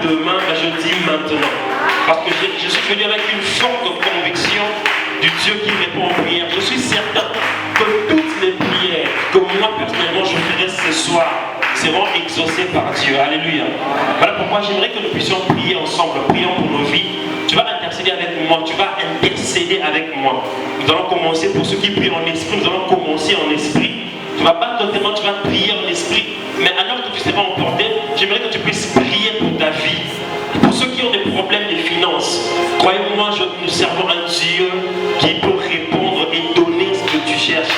demain, mais je dis maintenant. Parce que je suis venu avec une forte conviction du Dieu qui répond aux prières. Je suis certain que toutes les prières que moi personnellement je ferai ce soir seront exaucées par Dieu. Alléluia. Voilà pourquoi j'aimerais que nous puissions prier ensemble. Prions pour nos vies. Tu vas intercéder avec moi. Tu vas intercéder avec moi. Nous allons commencer, pour ceux qui prient en esprit, nous allons commencer en esprit. Tu vas pas notamment, tu vas prier en esprit. Mais alors que tu seras emporté, j'aimerais que tu puisses prier pour ta vie. Pour ceux qui ont des problèmes de finances, croyez-moi, nous servons un Dieu qui peut répondre et donner ce que tu cherches.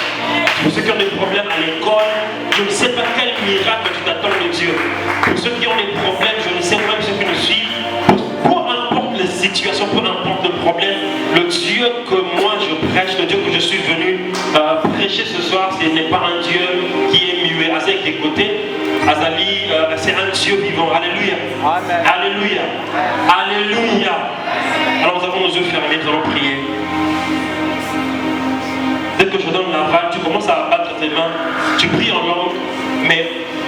Pour ceux qui ont des problèmes à l'école, je ne sais pas quel miracle tu t'attends de Dieu. Pour ceux qui ont des problèmes, je ne sais pas ceux qui nous suivent. Peu importe les situations, peu importe le problème, le Dieu que moi je prêche, le Dieu que je suis venu prêcher ce soir, ce n'est pas un Dieu qui est muet. Avec des côtés, Azali, c'est un Dieu vivant. Alléluia. Amen. Alléluia. Alléluia. Alors nous avons nos yeux fermés, nous allons prier. Dès que je donne l'aval, tu commences à battre tes mains, tu pries en langue,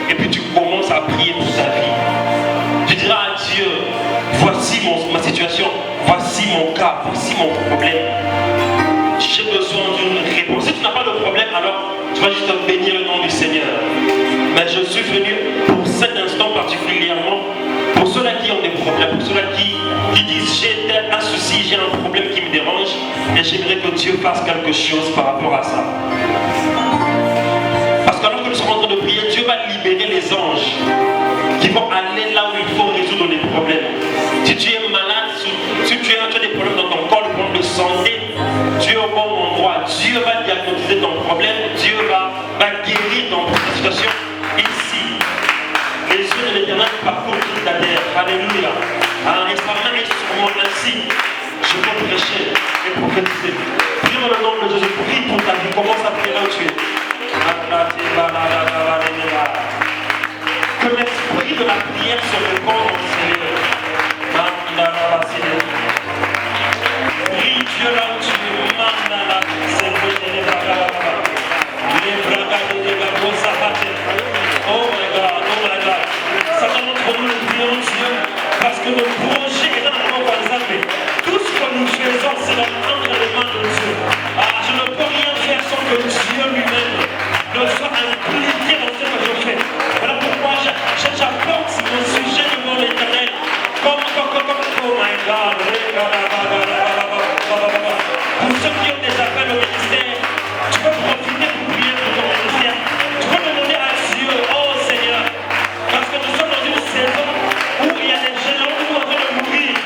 et puis tu commences à prier pour ta vie. Tu diras à Dieu, voici ma situation, voici mon cas, voici mon problème. J'ai besoin d'une réponse. Si tu n'as pas de problème, alors tu vas juste bénir le nom du Seigneur. Mais je suis venu pour cet instant particulièrement, pour ceux-là qui ont des problèmes, pour ceux-là qui disent j'ai un souci, j'ai un problème qui me dérange, et j'aimerais que Dieu fasse quelque chose par rapport à ça. Parce qu'alors que nous sommes en train de prier, Dieu va libérer les anges qui vont aller là où il faut résoudre les problèmes. Si tu es malade, si tu as des problèmes dans ton corps, des problèmes de santé, Dieu est au bon endroit. Dieu va diagnostiquer ton problème, Dieu va guérir ton situation ici. Les yeux de l'Éternel parcourent toute la terre. Alléluia. Et sa main est sur moi ainsi. Je peux prêcher et prophétiser. Prie dans le nom de Jésus. Prie pour ta vie. Commence à prier là où tu es. Que l'esprit de la prière se répande au Seigneur. Prie Dieu là où tu es. Oh my God, oh my God. Certains d'entre nous nous prions Dieu parce que le projet est dans la main de tout ce que nous faisons, c'est dans les mains de Dieu. Je ne peux rien faire sans que Dieu lui-même ne soit impliqué dans ce que je fais. Voilà pourquoi j'apporte mon sujet devant l'Éternel. Comme, oh my God. Pour ceux qui ont des appels au ministère, tu peux profiter pour prier pour ton ministère. Tu peux demander à Dieu, oh Seigneur, parce que nous sommes dans une saison où il y a des gens qui sont en train de mourir.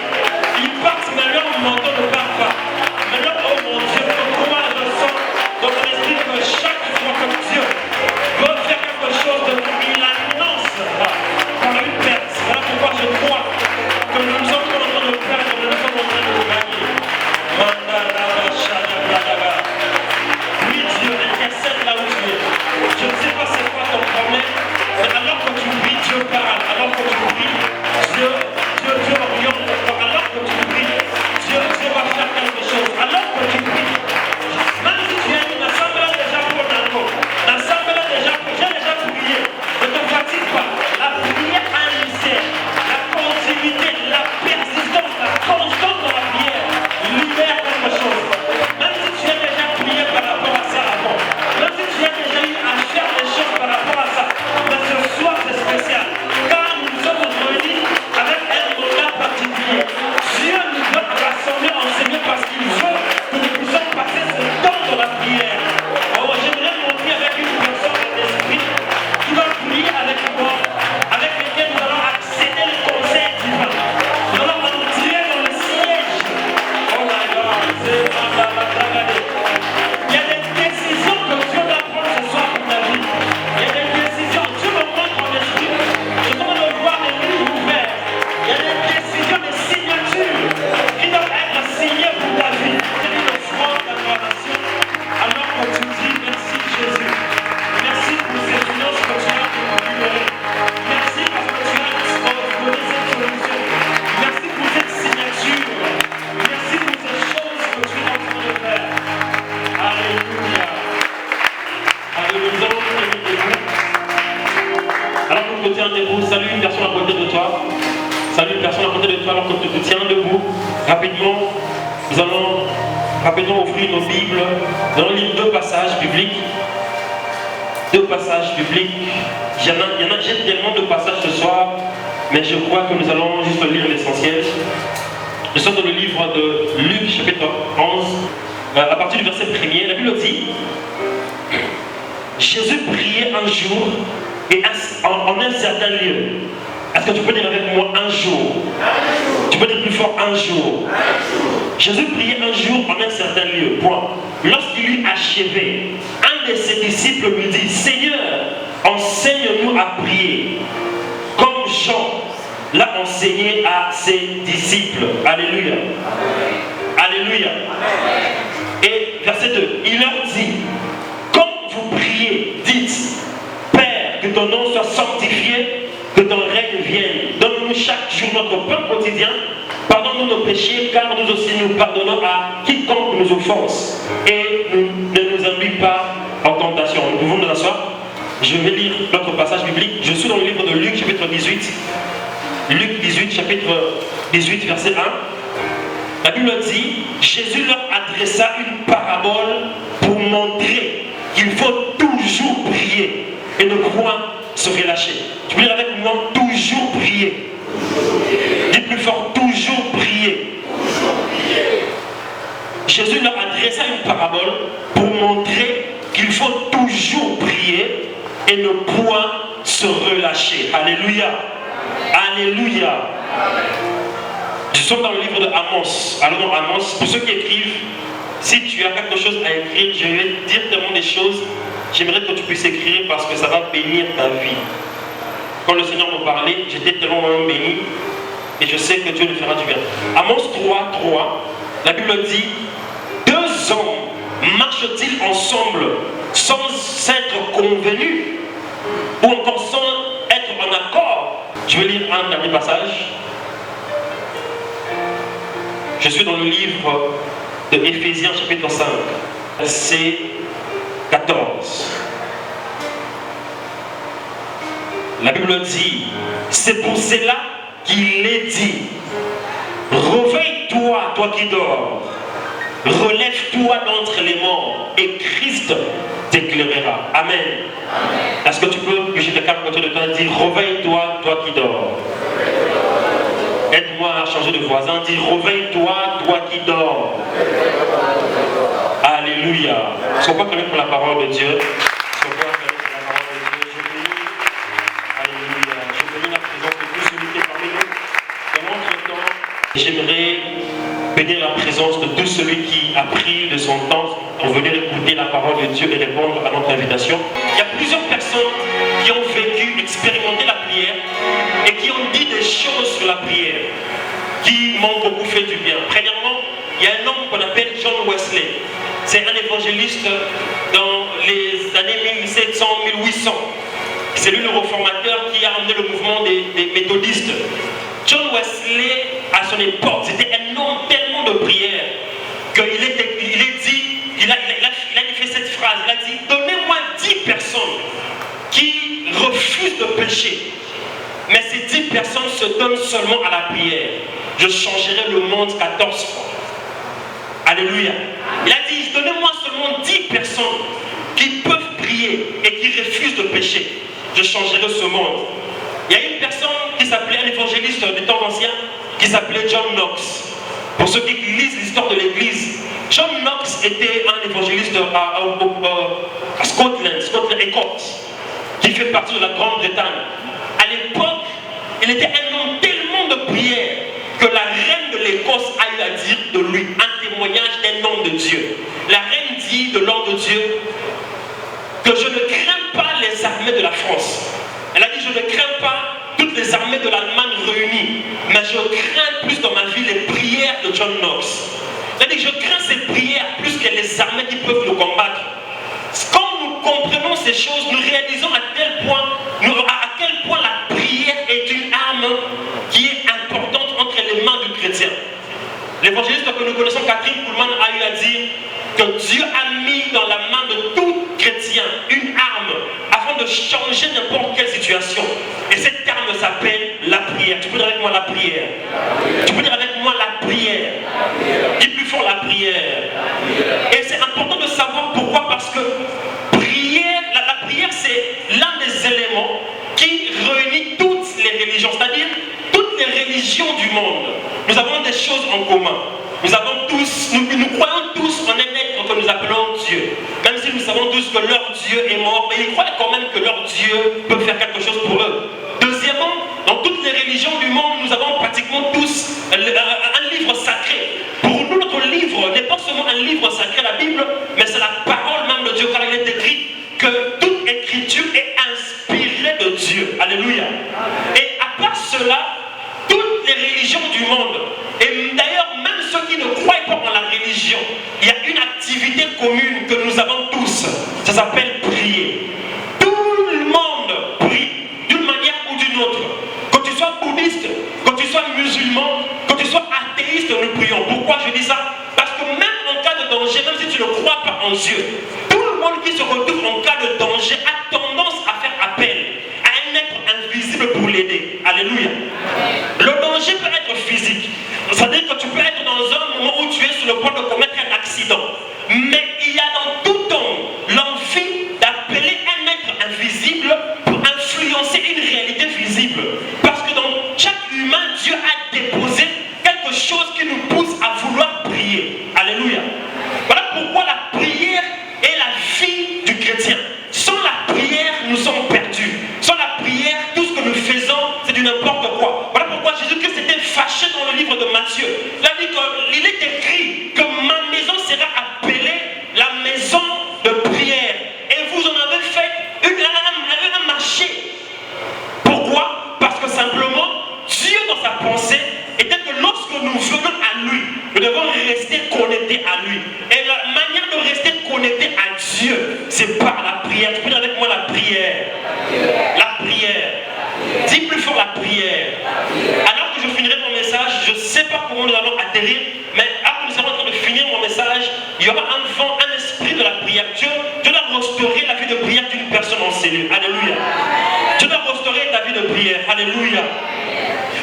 toi alors que tu te tiens debout, rapidement, nous allons rapidement ouvrir nos Bibles. Nous allons lire deux passages bibliques. Deux passages bibliques. J'ai tellement de passages ce soir, mais je crois que nous allons juste lire l'essentiel. Nous sommes dans le livre de Luc, chapitre 11, à partir du verset 1er. La Bible dit: Jésus priait un jour et en un certain lieu. Est-ce que tu peux dire avec moi un jour? Tu peux dire plus fort un jour. Jésus priait un jour en un certain lieu. Point. Lorsqu'il eut achevé, un de ses disciples lui dit: Seigneur, enseigne-nous à prier, comme Jean l'a enseigné à ses disciples. Alléluia. Alléluia. Et verset 2, il leur dit: Quand vous priez, dites: Père, que ton nom soit sanctifié, que ton règne vienne. Donne-nous chaque jour notre pain quotidien. Pardonne-nous nos péchés, car nous aussi nous pardonnons à quiconque nous offense. Et ne nous induis pas en tentation. Nous pouvons nous asseoir. Je vais lire notre passage biblique. Je suis dans le livre de Luc, chapitre 18. Luc 18, chapitre 18, verset 1. La Bible dit: Jésus leur adressa une parabole pour montrer qu'il faut toujours prier et ne point se relâcher. Tu peux lire avec moi: toujours prier. Dis plus fort: toujours prier. Jésus leur adressa une parabole pour montrer qu'il faut toujours prier et ne point se relâcher. Alléluia. Alléluia. Nous sommes dans le livre de Amos. Alors dans Amos, pour ceux qui écrivent, si tu as quelque chose à écrire, je vais dire tellement des choses. J'aimerais que tu puisses écrire parce que ça va bénir ta vie. Quand le Seigneur me parlait, j'étais tellement béni et je sais que Dieu nous fera du bien. Amos 3, la Bible dit: Deux hommes marchent-ils ensemble sans s'être convenus ou encore sans être en accord? Je vais lire un dernier passage. Je suis dans le livre de Éphésiens chapitre 5, verset 14. La Bible dit: C'est pour cela qu'il est dit: Réveille-toi, toi qui dors, relève-toi d'entre les morts, et Christ t'éclairera. Amen. Est-ce que tu peux bouger quelqu'un à côté de toi et dire: Réveille-toi, toi qui dors? Aide-moi à changer de voisin, dis: Réveille-toi, toi qui dors. Alléluia. Est-ce qu'on peut connaître pour la parole de Dieu? J'aimerais bénir la présence de tout celui qui a pris de son temps pour venir écouter la parole de Dieu et répondre à notre invitation. Il y a plusieurs personnes qui ont vécu, expérimenté la prière et qui ont dit des choses sur la prière qui m'ont beaucoup fait du bien. Premièrement, il y a un homme qu'on appelle John Wesley. C'est un évangéliste dans les années 1700-1800. C'est lui le réformateur qui a amené le mouvement des méthodistes. John Wesley, à son époque, c'était un homme tellement de prière qu'il a fait cette phrase. Il a dit: Donnez-moi 10 personnes qui refusent de pécher, mais ces 10 personnes se donnent seulement à la prière. Je changerai le monde 14 fois. Alléluia. Il a dit: Donnez-moi seulement 10 personnes qui peuvent prier et qui refusent de pécher. Je changerai ce monde. Il y a une personne qui s'appelait, un évangéliste des temps anciens, qui s'appelait John Knox. Pour ceux qui lisent l'histoire de l'église, John Knox était un évangéliste à Scotland, Écosse, qui fait partie de la Grande-Bretagne. À l'époque, il était un homme tellement de prière que la reine de l'Écosse a eu à dire de lui, un témoignage d'un homme de Dieu. La reine dit de l'homme de Dieu que je ne crains pas les armées de la France. Elle a dit: Je ne crains pas toutes les armées de l'Allemagne réunies, mais je crains plus dans ma vie les prières de John Knox. Elle a dit: Je crains ces prières plus que les armées qui peuvent nous combattre. Quand nous comprenons ces choses, nous réalisons à quel point la prière est une arme qui est importante entre les mains du chrétien. L'évangéliste que nous connaissons, Catherine Kuhlman, a eu à dire que Dieu a mis dans la main de tout chrétien une arme afin de changer n'importe quelle situation. Et cette arme s'appelle la prière. Tu peux dire avec moi la prière. Tu peux dire avec moi la prière. Dis plus fort la prière. Et c'est important de savoir pourquoi, parce que prière, la prière c'est l'un des éléments qui réunit toutes les religions, c'est-à-dire toutes les religions du monde. Nous avons des choses en commun. Nous croyons tous en un être que nous appelons Dieu. Même si nous savons tous que leur Dieu est mort, mais ils croient quand même que leur Dieu peut faire quelque chose pour eux. Deuxièmement, dans toutes les religions du monde, nous avons pratiquement tous un livre sacré. Pour nous, notre livre n'est pas seulement un livre sacré, la Bible, mais c'est la parole même de Dieu, car il est écrit que toute écriture est inspirée de Dieu. Alléluia. Et à part cela, toutes les religions du monde, et d'ailleurs même ceux qui ne croient pas en la religion, il y a une activité commune que nous avons tous. Ça s'appelle prier. Tout le monde prie d'une manière ou d'une autre. Que tu sois bouddhiste, que tu sois musulman, que tu sois athéiste, nous prions. Pourquoi je dis ça? Parce que même en cas de danger, même si tu ne crois pas en Dieu, tout le monde qui se retrouve en cas de danger a tendance à faire appel à un être invisible pour l'aider. Alléluia. Le danger peut être physique. C'est-à-dire que tu peux être dans un moment où tu es sur le point de commettre un accident. Mais il y a dans tout temps l'envie d'appeler un être invisible pour influencer une réalité visible. Parce que dans chaque humain, Dieu a déposé quelque chose qui nous pousse à vouloir prier. Alléluia. Voilà pourquoi la prière est la vie du chrétien. Sans la prière, nous sommes perdus. Sans la prière, tout ce que nous faisons, c'est du n'importe quoi. Voilà pourquoi Jésus-Christ était fâché dans le livre de Matthieu. Il a dit qu'il est écrit que ma maison sera appelée la maison de prière. Et vous en avez fait un marché. Pourquoi? Parce que simplement, Dieu dans sa pensée était que lorsque nous venons à lui, nous devons rester connectés à lui. Et la manière de rester connecté à Dieu, c'est par la prière. Tu peux dire avec moi la prière. La prière. Dis plus fort la prière. Alors que je finirai mon message, je ne sais pas comment nous allons atterrir, mais après nous serons en train de finir mon message, il y aura un vent, un esprit de la prière. Dieu doit restaurer la vie de prière d'une personne en cellule. Alléluia. Dieu doit restaurer ta vie de prière. Alléluia.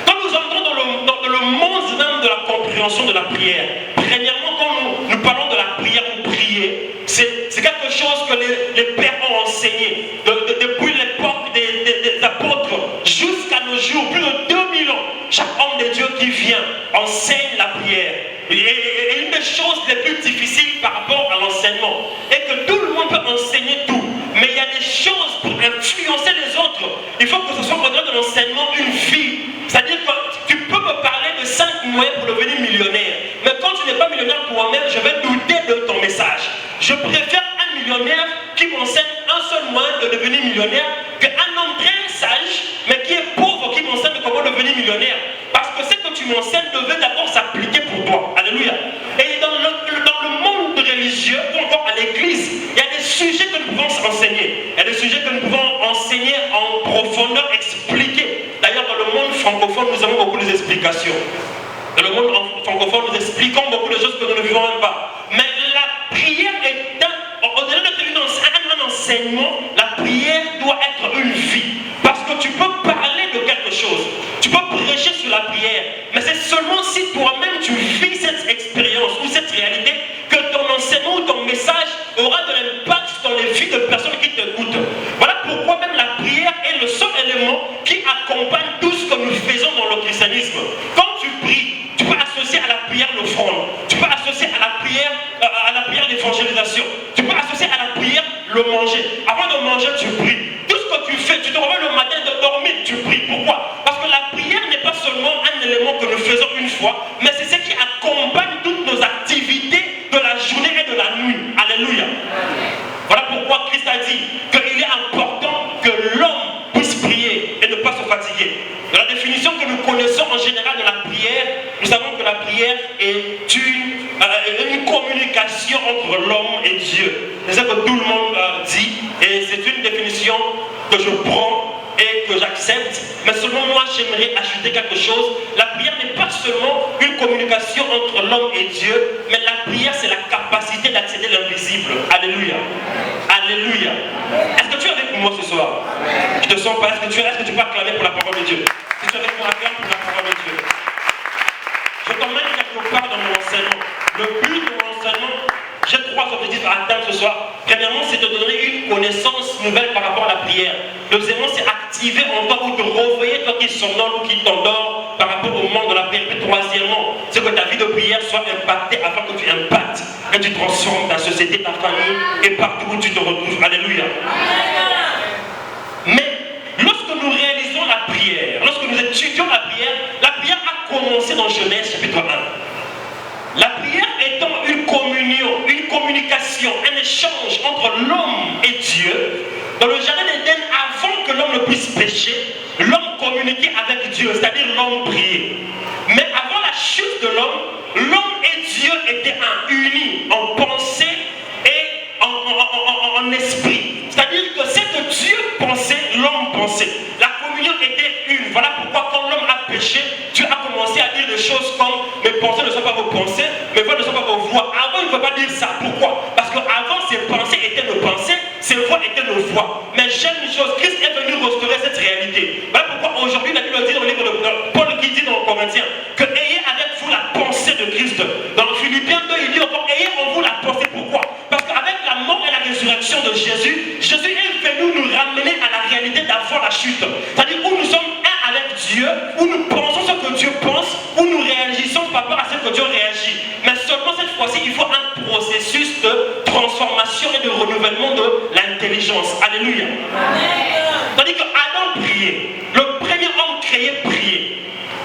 Quand nous entrons dans le monde même de la compréhension de la prière, premièrement, quand nous parlons de la prière ou prier, c'est quelque chose que les pères ont enseigné. Depuis l'époque des apôtres jusqu'à nos jours, plus de 2000 ans, chaque homme de Dieu qui vient enseigne la prière. Et une des choses les plus difficiles par rapport à l'enseignement est que tout le monde peut enseigner tout, mais il y a des choses pour influencer les autres. Il faut que ce soit au-delà de l'enseignement une vie. C'est-à-dire que tu peux me parler de 5 moyens pour devenir millionnaire, mais quand tu n'es pas millionnaire toi-même, je vais douter de ton message. Je préfère un millionnaire qui m'enseigne un seul moyen de devenir millionnaire qu'un homme très sage, mais qui est pauvre, qui m'enseigne comment devenir millionnaire. Parce que ce que tu m'enseignes devait d'abord s'appliquer pour toi. Alléluia. Et dans le monde religieux, ou encore à l'église, il y a des sujets que nous pouvons enseigner. Il y a des sujets que nous pouvons enseigner en profondeur, expliquer. D'ailleurs, dans le monde francophone, nous avons beaucoup d'explications. Dans le monde francophone, nous expliquons beaucoup de choses que nous ne vivons même pas. Mais la prière est au-delà d'être un enseignement, la prière doit être une vie. Parce que tu peux parler de quelque chose, tu peux prêcher sur la prière, mais c'est seulement si toi-même tu vis cette expérience ou cette réalité que ton enseignement ou ton message aura de l'impact dans les vies de personnes qui t'écoutent. Voilà pourquoi même la prière est le seul élément qui accompagne tout ce que nous faisons dans le christianisme. Quand tu pries, tu peux associer à la prière l'offrande, tu peux associer à la prière d'évangélisation, tu peux associer à la prière le manger. Avant de manger, tu pries. Tout ce que tu fais, tu te réveilles le matin de dormir, tu pries. Pourquoi? Parce que la prière n'est pas seulement un élément que nous faisons une fois, mais c'est ce qui accompagne toutes nos activités de la journée et de la nuit. Alléluia. Voilà pourquoi Christ a dit qu'il est important que l'homme puisse prier et ne pas se fatiguer. Dans la définition que nous connaissons en général de la prière, nous savons que la prière est une communication entre l'homme et Dieu. C'est ce que tout le monde dit, et c'est une définition que je prends et que j'accepte, mais seulement moi j'aimerais ajouter quelque chose. La prière n'est pas seulement une communication entre l'homme et Dieu, mais la prière c'est la capacité d'accéder à l'invisible. Alléluia. Alléluia. Est-ce que tu es avec moi ce soir? Je te sens pas. Est-ce que tu peux acclamer pour la parole de Dieu? Si tu es avec moi, acclame pour la parole de Dieu. Je t'emmène quelque part dans mon enseignement. Le but de mon enseignement, j'ai 3 objectifs à atteindre ce soir. Premièrement, c'est de donner une connaissance nouvelle par rapport à la prière. Deuxièmement, c'est activer en toi ou de réveiller toi qui somnole ou qui t'endors par rapport au monde de la prière. Et troisièmement, c'est que ta vie de prière soit impactée afin que tu impactes et tu transformes ta société, ta famille et partout où tu te retrouves. Alléluia. Mais lorsque nous réalisons la prière, lorsque nous étudions la prière a commencé dans Genèse chapitre 1. La prière étant une communion, une communication, un échange entre l'homme et Dieu. Dans le jardin d'Éden, avant que l'homme ne puisse pécher, l'homme communiquait avec Dieu, c'est-à-dire l'homme priait. Mais avant la chute de l'homme et Dieu étaient unis en pensée et en esprit. C'est-à-dire que ce que Dieu pensait, l'homme pensait. La communion était une. Voilà pourquoi quand l'homme a péché, Dieu a commencé à dire des choses comme « Mes pensées ne sont pas vos pensées, mes voix ne sont pas vos voix ». Avant, il ne peut pas dire ça. Pourquoi? Parce qu'avant, ses pensées étaient nos pensées, ses voix étaient nos voix. Mais j'aime une chose, Christ est venu restaurer cette réalité. Voilà pourquoi aujourd'hui, la Bible dit dans le livre de Paul qui dit dans le Corinthiens que « Ayez avec vous la pensée de Christ ». Dans le Philippiens 2, il dit encore « Ayez en vous la pensée ». Pourquoi? Parce qu'avec la mort et la résurrection de Jésus, Jésus est venu nous ramener à la réalité d'avant la chute. C'est-à-dire où nous sommes un avec Dieu, où nous pensons ce que Dieu pense, où nous réagissons par rapport à ce que Dieu réagit. Mais seulement cette fois-ci, il faut un processus de transformation et de renouvellement de l'intelligence. Alléluia. C'est-à-dire qu'Adam priait. Le premier homme créé priait.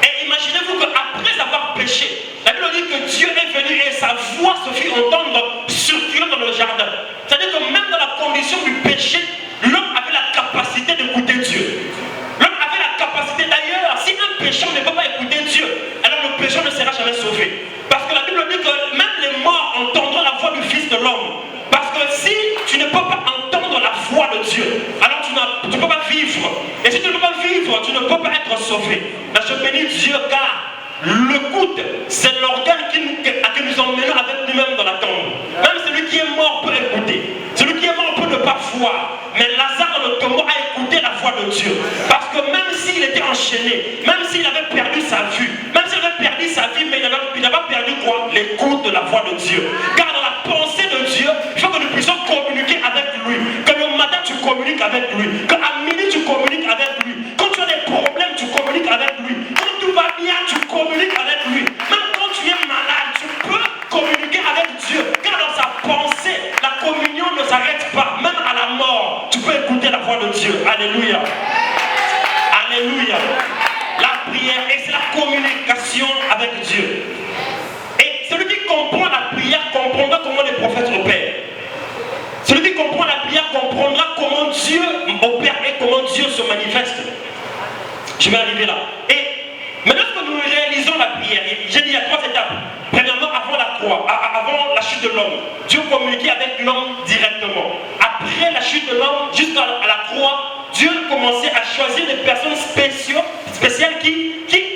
Et imaginez-vous qu'après avoir péché, la Bible dit que Dieu est venu et sa voix se fit entendre circuler dans le jardin. C'est-à-dire que même dans la condition du péché, l'homme avait la capacité d'écouter Dieu. L'homme avait la capacité d'ailleurs, si un pécheur ne peut pas écouter Dieu, alors le pécheur ne sera jamais sauvé. Parce que la Bible dit que même les morts entendront la voix du Fils de l'homme. Parce que si tu ne peux pas entendre la voix de Dieu, alors tu ne peux pas vivre. Et si tu ne peux pas vivre, tu ne peux pas être sauvé. Là, je bénis Dieu car l'écoute, c'est l'organe que nous emmenons avec nous-mêmes dans la tombe. Même celui qui est mort peut écouter. Celui qui est mort peut ne pas voir. Mais Lazare le tombeau a écouté la voix de Dieu. Parce que même s'il était enchaîné, même s'il avait perdu sa vue, même s'il avait perdu sa vie, mais il n'a pas perdu quoi? L'écoute de la voix de Dieu. Car dans la pensée de Dieu, il faut que nous puissions communiquer avec lui. Que le matin tu communiques avec lui. Qu'à midi tu communiques avec lui. Quand tu as des problèmes, tu communiques avec lui. Quand tout va bien, tu communiques avec lui. Même quand tu es malade, tu peux communiquer avec Dieu. Car dans sa pensée, la communion ne s'arrête pas. Même à la mort, tu peux écouter la voix de Dieu. Alléluia. Alléluia. La prière, et c'est la communication avec Dieu. Et celui qui comprend la prière comprendra comment les prophètes opèrent. Celui qui comprend la prière comprendra comment Dieu opère et comment Dieu se manifeste. Je vais arriver là. Mais lorsque nous réalisons la prière, j'ai dit il y a 3 étapes. Premièrement, avant la croix, avant la chute de l'homme, Dieu communiquait avec l'homme directement. Après la chute de l'homme, jusqu'à la croix, Dieu commençait à choisir des personnes spéciales qui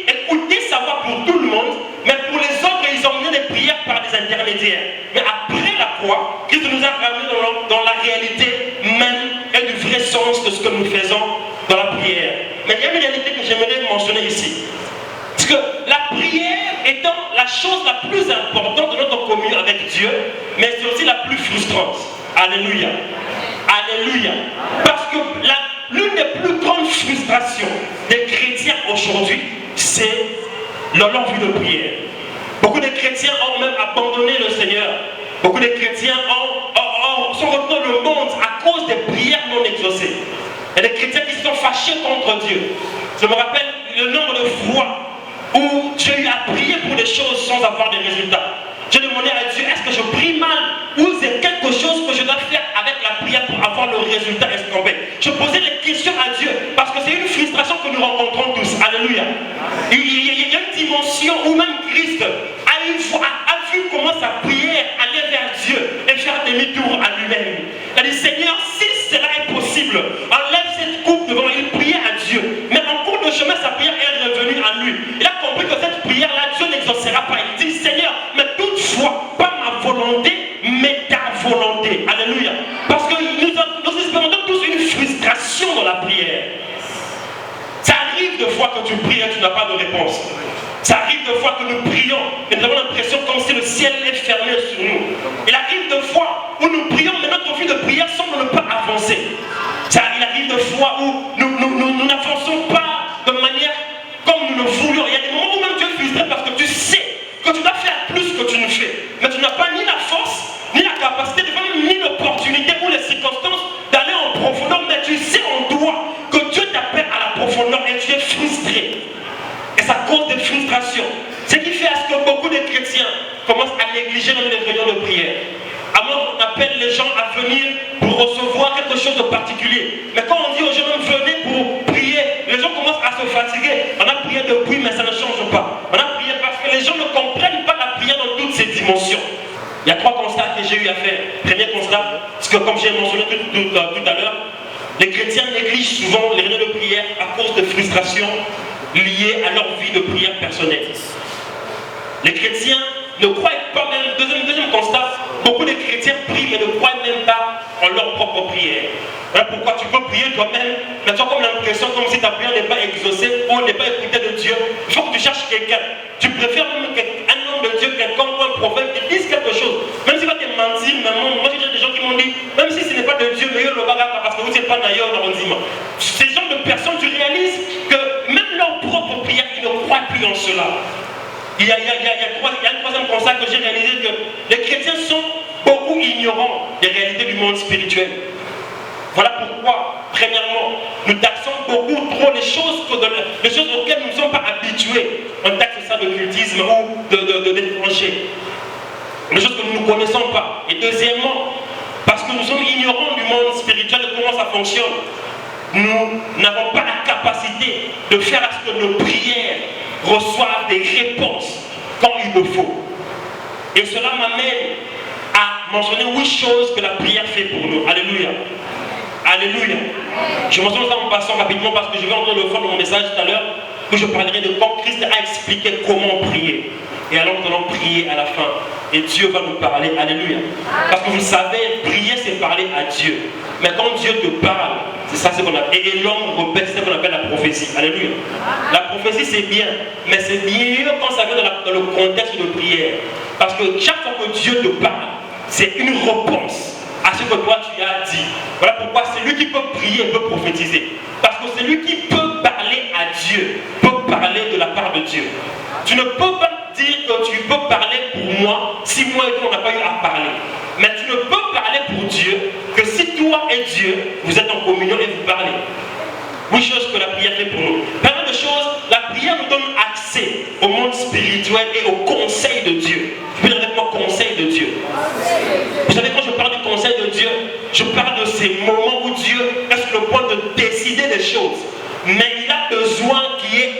écoutaient sa voix pour tout le monde, mais pour les autres, ils emmenaient des prières par des intermédiaires. Mais après la croix, Christ nous a ramenés dans la réalité même et du vrai sens de ce que nous faisons dans la prière. Mais il y a une réalité que j'aimerais mentionner ici. Parce que la prière étant la chose la plus importante de notre communion avec Dieu, mais c'est aussi la plus frustrante. Alléluia. Alléluia. Parce que l'une des plus grandes frustrations des chrétiens aujourd'hui, c'est leur vie de prière. Beaucoup de chrétiens ont même abandonné le Seigneur. Beaucoup de chrétiens sont retenus dans le monde à cause des prières non exaucées. Il y a des chrétiens qui se sont fâchés contre Dieu. Je me rappelle le nombre de fois où j'ai eu à prier pour des choses sans avoir des résultats. J'ai demandé à Dieu, est-ce que je prie mal ou c'est quelque chose que je dois faire avec la prière pour avoir le résultat escompté? Je posais des questions à Dieu parce que c'est une frustration que nous rencontrons tous. Alléluia. Il y a une dimension où même Christ a vu comment sa prière allait vers Dieu et faire demi-tour à lui-même. Il a dit, Seigneur, si cela est possible, enlève cette coupe devant lui. Il priait à Dieu. Mais en cours de chemin, sa prière est revenue à lui. Il a compris que cette prière-là, Dieu n'exaucera pas. Il dit, Seigneur, mais toutefois, pas ma volonté, mais ta volonté. Alléluia. Parce que nous expérimentons tous une frustration réponse. Ça arrive de fois que nous prions et nous avons l'impression comme si le ciel est fermé sur nous. Il arrive de fois où nous prions mais notre vie de prière semble ne pas avancer. Il arrive de fois où nous n'avançons pas de manière comme nous le voulions. Il y a des moments où même tu es frustré parce que tu sais que tu dois faire plus que tu ne fais. Mais tu n'as pas ni la force, ni la capacité, ni l'opportunité ou les circonstances d'aller en profondeur. Mais tu sais en toi que Dieu t'appelle à la profondeur et tu es frustré. Et ça cause des frustrations. Ce qui fait à ce que beaucoup de chrétiens commencent à négliger même les réunions de prière. Alors on appelle les gens à venir pour recevoir quelque chose de particulier. Mais quand on dit aux gens même venez pour prier, les gens commencent à se fatiguer. On a prié depuis mais ça ne change pas. On a prié parce que les gens ne comprennent pas la prière dans toutes ses dimensions. Il y a 3 constats que j'ai eu à faire. Premier constat, parce que comme j'ai mentionné tout à l'heure, les chrétiens négligent souvent les réunions de prière à cause de frustrations liées à leur vie de prière personnelle. Les chrétiens ne croient pas même, deuxième constat, beaucoup de chrétiens prient mais ne croient même pas en leur propre prière. Voilà pourquoi tu peux prier toi-même, mais tu as comme l'impression comme si ta prière n'est pas exaucée ou n'est pas écoutée de Dieu. Il faut que tu cherches quelqu'un. Tu préfères même un homme de Dieu, quelqu'un ou un prophète qui dise quelque chose. Même si va te mentir, moi j'ai des gens qui m'ont dit, même si ce n'est pas de Dieu, mais le bagarre parce que vous n'êtes pas d'ailleurs dans le dimanche. Ces gens de personnes, tu réalises que même leur propre prière, ils ne croient plus en cela. Il y a un troisième constat que j'ai réalisé que les chrétiens sont beaucoup ignorants des réalités du monde spirituel. Voilà pourquoi, premièrement, nous taxons beaucoup trop les choses auxquelles nous ne sommes pas habitués. On taxe ça d'occultisme ou d'étranger. Les choses que nous ne connaissons pas. Et deuxièmement, parce que nous sommes ignorants du monde spirituel et comment ça fonctionne, nous n'avons pas la capacité de faire à ce que nos prières reçoivent des réponses quand il le faut. Et cela m'amène à mentionner 8 choses que la prière fait pour nous. Alléluia. Alléluia. Je mentionne ça en passant rapidement parce que je vais entrer le fond de mon message tout à l'heure, que je parlerai de quand Christ a expliqué comment prier. Et alors nous allons prier à la fin. Et Dieu va nous parler. Alléluia. Parce que vous savez, prier c'est parler à Dieu. Mais quand Dieu te parle, c'est ça ce qu'on appelle. Et l'homme répète, c'est ce qu'on appelle la prophétie. Alléluia. La prophétie c'est bien, mais c'est mieux quand ça vient dans le contexte de prière. Parce que chaque fois que Dieu te parle, c'est une réponse à ce que toi tu as dit. Voilà pourquoi c'est lui qui peut prier et peut prophétiser. Parce que c'est lui qui peut parler à Dieu, peut parler de la part de Dieu. Tu ne peux pas dire que tu peux parler pour moi si moi et toi on n'a pas eu à parler. Mais tu ne peux parler pour Dieu que si toi et Dieu vous êtes en communion et vous parlez. 8 choses que la prière fait pour nous. Première de choses, la prière nous donne accès au monde spirituel et au conseil de Dieu. Vous pouvez dire avec moi conseil de Dieu. Vous savez, quand je parle du conseil de Dieu, je parle de ces moments où Dieu est sur le point de décider des choses. Mais il a besoin qu'il y ait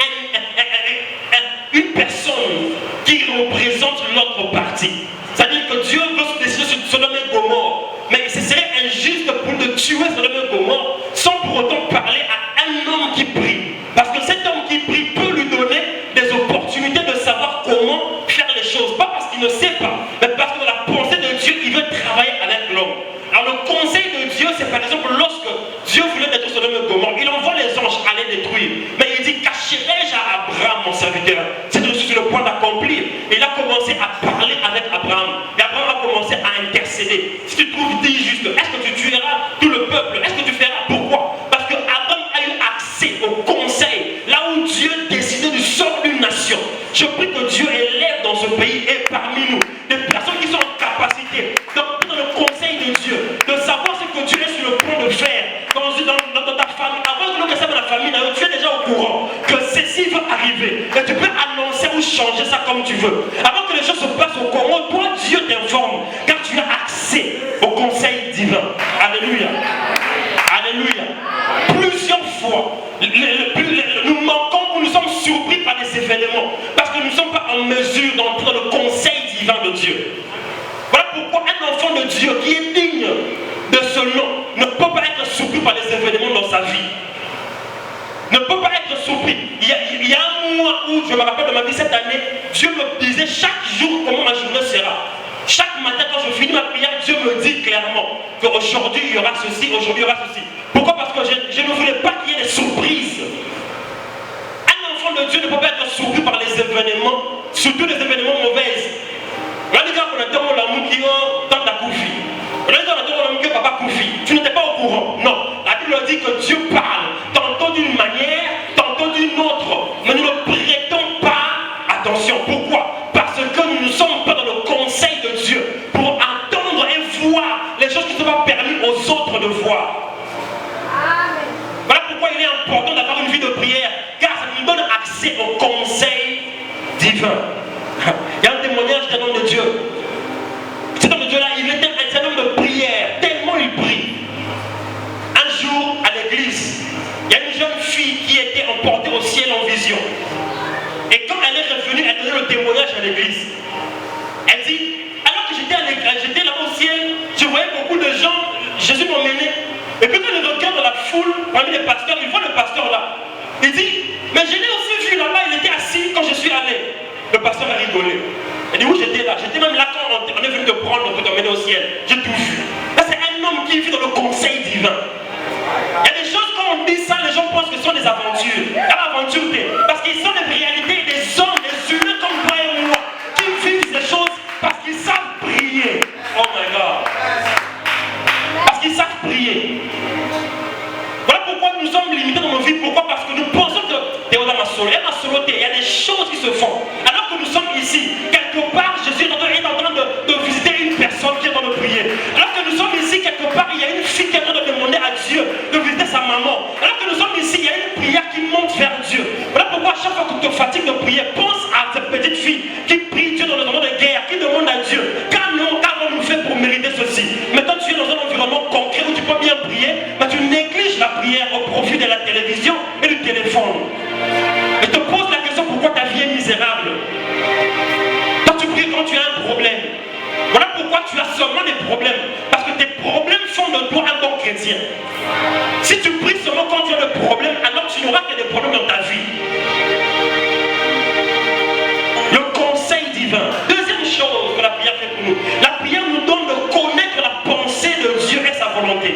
une personne qui représente l'autre partie. C'est-à-dire que Dieu veut se décider sur Sodome et Gomorrhe. Mais ce serait injuste pour de tuer Sodome et Gomorrhe sans pour autant parler à un homme qui prie. Parce que cet homme qui prie peut lui donner des opportunités de savoir comment faire les choses. Pas parce qu'il ne sait pas, mais parce que dans la pensée de Dieu, il veut travailler avec l'homme. Alors le conseil de Dieu, c'est par exemple lorsque Dieu voulait détruire Sodome et Gomorrhe, il envoie les anges à les détruire. Mais il dit, cacherai-je à Abraham, mon serviteur? C'est sur le point d'accomplir. Et il a commencé à parler avec Abraham. Et Abraham a commencé à intercéder. Si tu trouves dit juste, est-ce que tu tueras tout le peuple? Est-ce que tu feras? Pourquoi? Parce que Abraham a eu accès au conseil, là où Dieu décidait du sort d'une nation. Je prie que Dieu élève dans ce pays et parmi nous des personnes qui sont en capacité d'entrer dans le conseil de Dieu, de savoir ce que Dieu est sur le point de faire dans ta famille. Avant que nous restions dans la famille, tu es déjà au courant que ceci va arriver. Et tu peux annoncer ou changer ça comme tu veux. Avant que les choses se passent au courant, toi Dieu t'informe, car tu as accès au conseil divin. Alléluia. Alléluia. Plusieurs fois, nous manquons ou nous sommes surpris par des événements parce que nous ne sommes pas en mesure d'entrer dans le conseil divin de Dieu. Voilà pourquoi un enfant de Dieu qui est digne de ce nom ne peut pas être surpris par les événements dans sa vie. Ne peut pas être surpris. Il y a un mois où, je me rappelle de ma vie cette année, Dieu me disait chaque jour comment ma journée sera. Chaque matin quand je finis ma prière, Dieu me dit clairement qu'aujourd'hui il y aura ceci, aujourd'hui il y aura ceci. Pourquoi? Parce que je ne voulais pas qu'il y ait des surprises. Un enfant enfant de Dieu ne peut pas être surpris par les événements, surtout les événements mauvais. Tu n'étais pas au courant. Non. La Bible dit que Dieu parle, tantôt d'une manière, tantôt d'une autre. Mais nous ne prêtons pas attention. Pourquoi? Parce que nous ne sommes pas dans le conseil de Dieu pour entendre et voir les choses qui ne sont pas permises aux autres de voir. Voilà pourquoi il est important d'avoir une vie de prière, car ça nous donne accès au conseil divin. Il y a un témoignage d'un homme de Dieu. Cet homme de Dieu-là, il était un homme de prière, tellement il prie. Un jour, à l'église, il y a une jeune fille qui était emportée au ciel en vision. Et quand elle est revenue, elle donnait le témoignage à l'église. Elle dit, alors que j'étais à l'église, j'étais là au ciel, je voyais beaucoup de gens, Jésus m'emmenait. Et puis quand il regarde dans la foule, parmi les pasteurs, il voit le pasteur là. Il dit, mais je l'ai aussi vu là-bas, il était assis quand je suis allé. Le pasteur a rigolé. Il dit, où j'étais là? J'étais même là quand on est venu te prendre pour t'emmener au ciel. J'ai tout vu. Là, c'est un homme qui vit dans le conseil divin. Il y a des choses, quand on dit ça, les gens pensent que ce sont des aventures. Il y a l'aventure, parce qu'ils sont des réalités, des hommes, des humains comme toi et moi, qui vivent ces choses parce qu'ils savent prier. Oh my God. Parce qu'ils savent prier. Voilà pourquoi nous sommes limités dans nos vies. Pourquoi? Parce que nous pensons que il y a des choses qui se font. Alors que nous sommes ici, quelque part, Jésus est en train de visiter une personne qui est en train de prier. Alors que nous sommes ici, quelque part, il y a une fille qui est en train de demander à Dieu de visiter sa maman. Alors que nous sommes ici, il y a une prière qui monte vers Dieu. Voilà pourquoi à chaque fois que tu te fatigues de prier, pense à cette petite fille qui prie Dieu dans le moment de guerre, qui demande à Dieu, qu'avons-nous fait pour mériter ceci? Mais quand tu es dans un environnement concret où tu peux bien prier, mais tu négliges la prière au profit de la télévision et du téléphone. Et te pose la question, pourquoi ta vie est misérable? Quand tu pries quand tu as un problème. Voilà pourquoi tu as seulement des problèmes. Parce que tes problèmes font de toi un bon chrétien. Si tu pries seulement quand tu as le problème, alors tu n'auras que des problèmes dans ta vie. Le conseil divin. Deuxième chose que la prière fait pour nous. La prière nous donne de connaître la pensée de Dieu et sa volonté.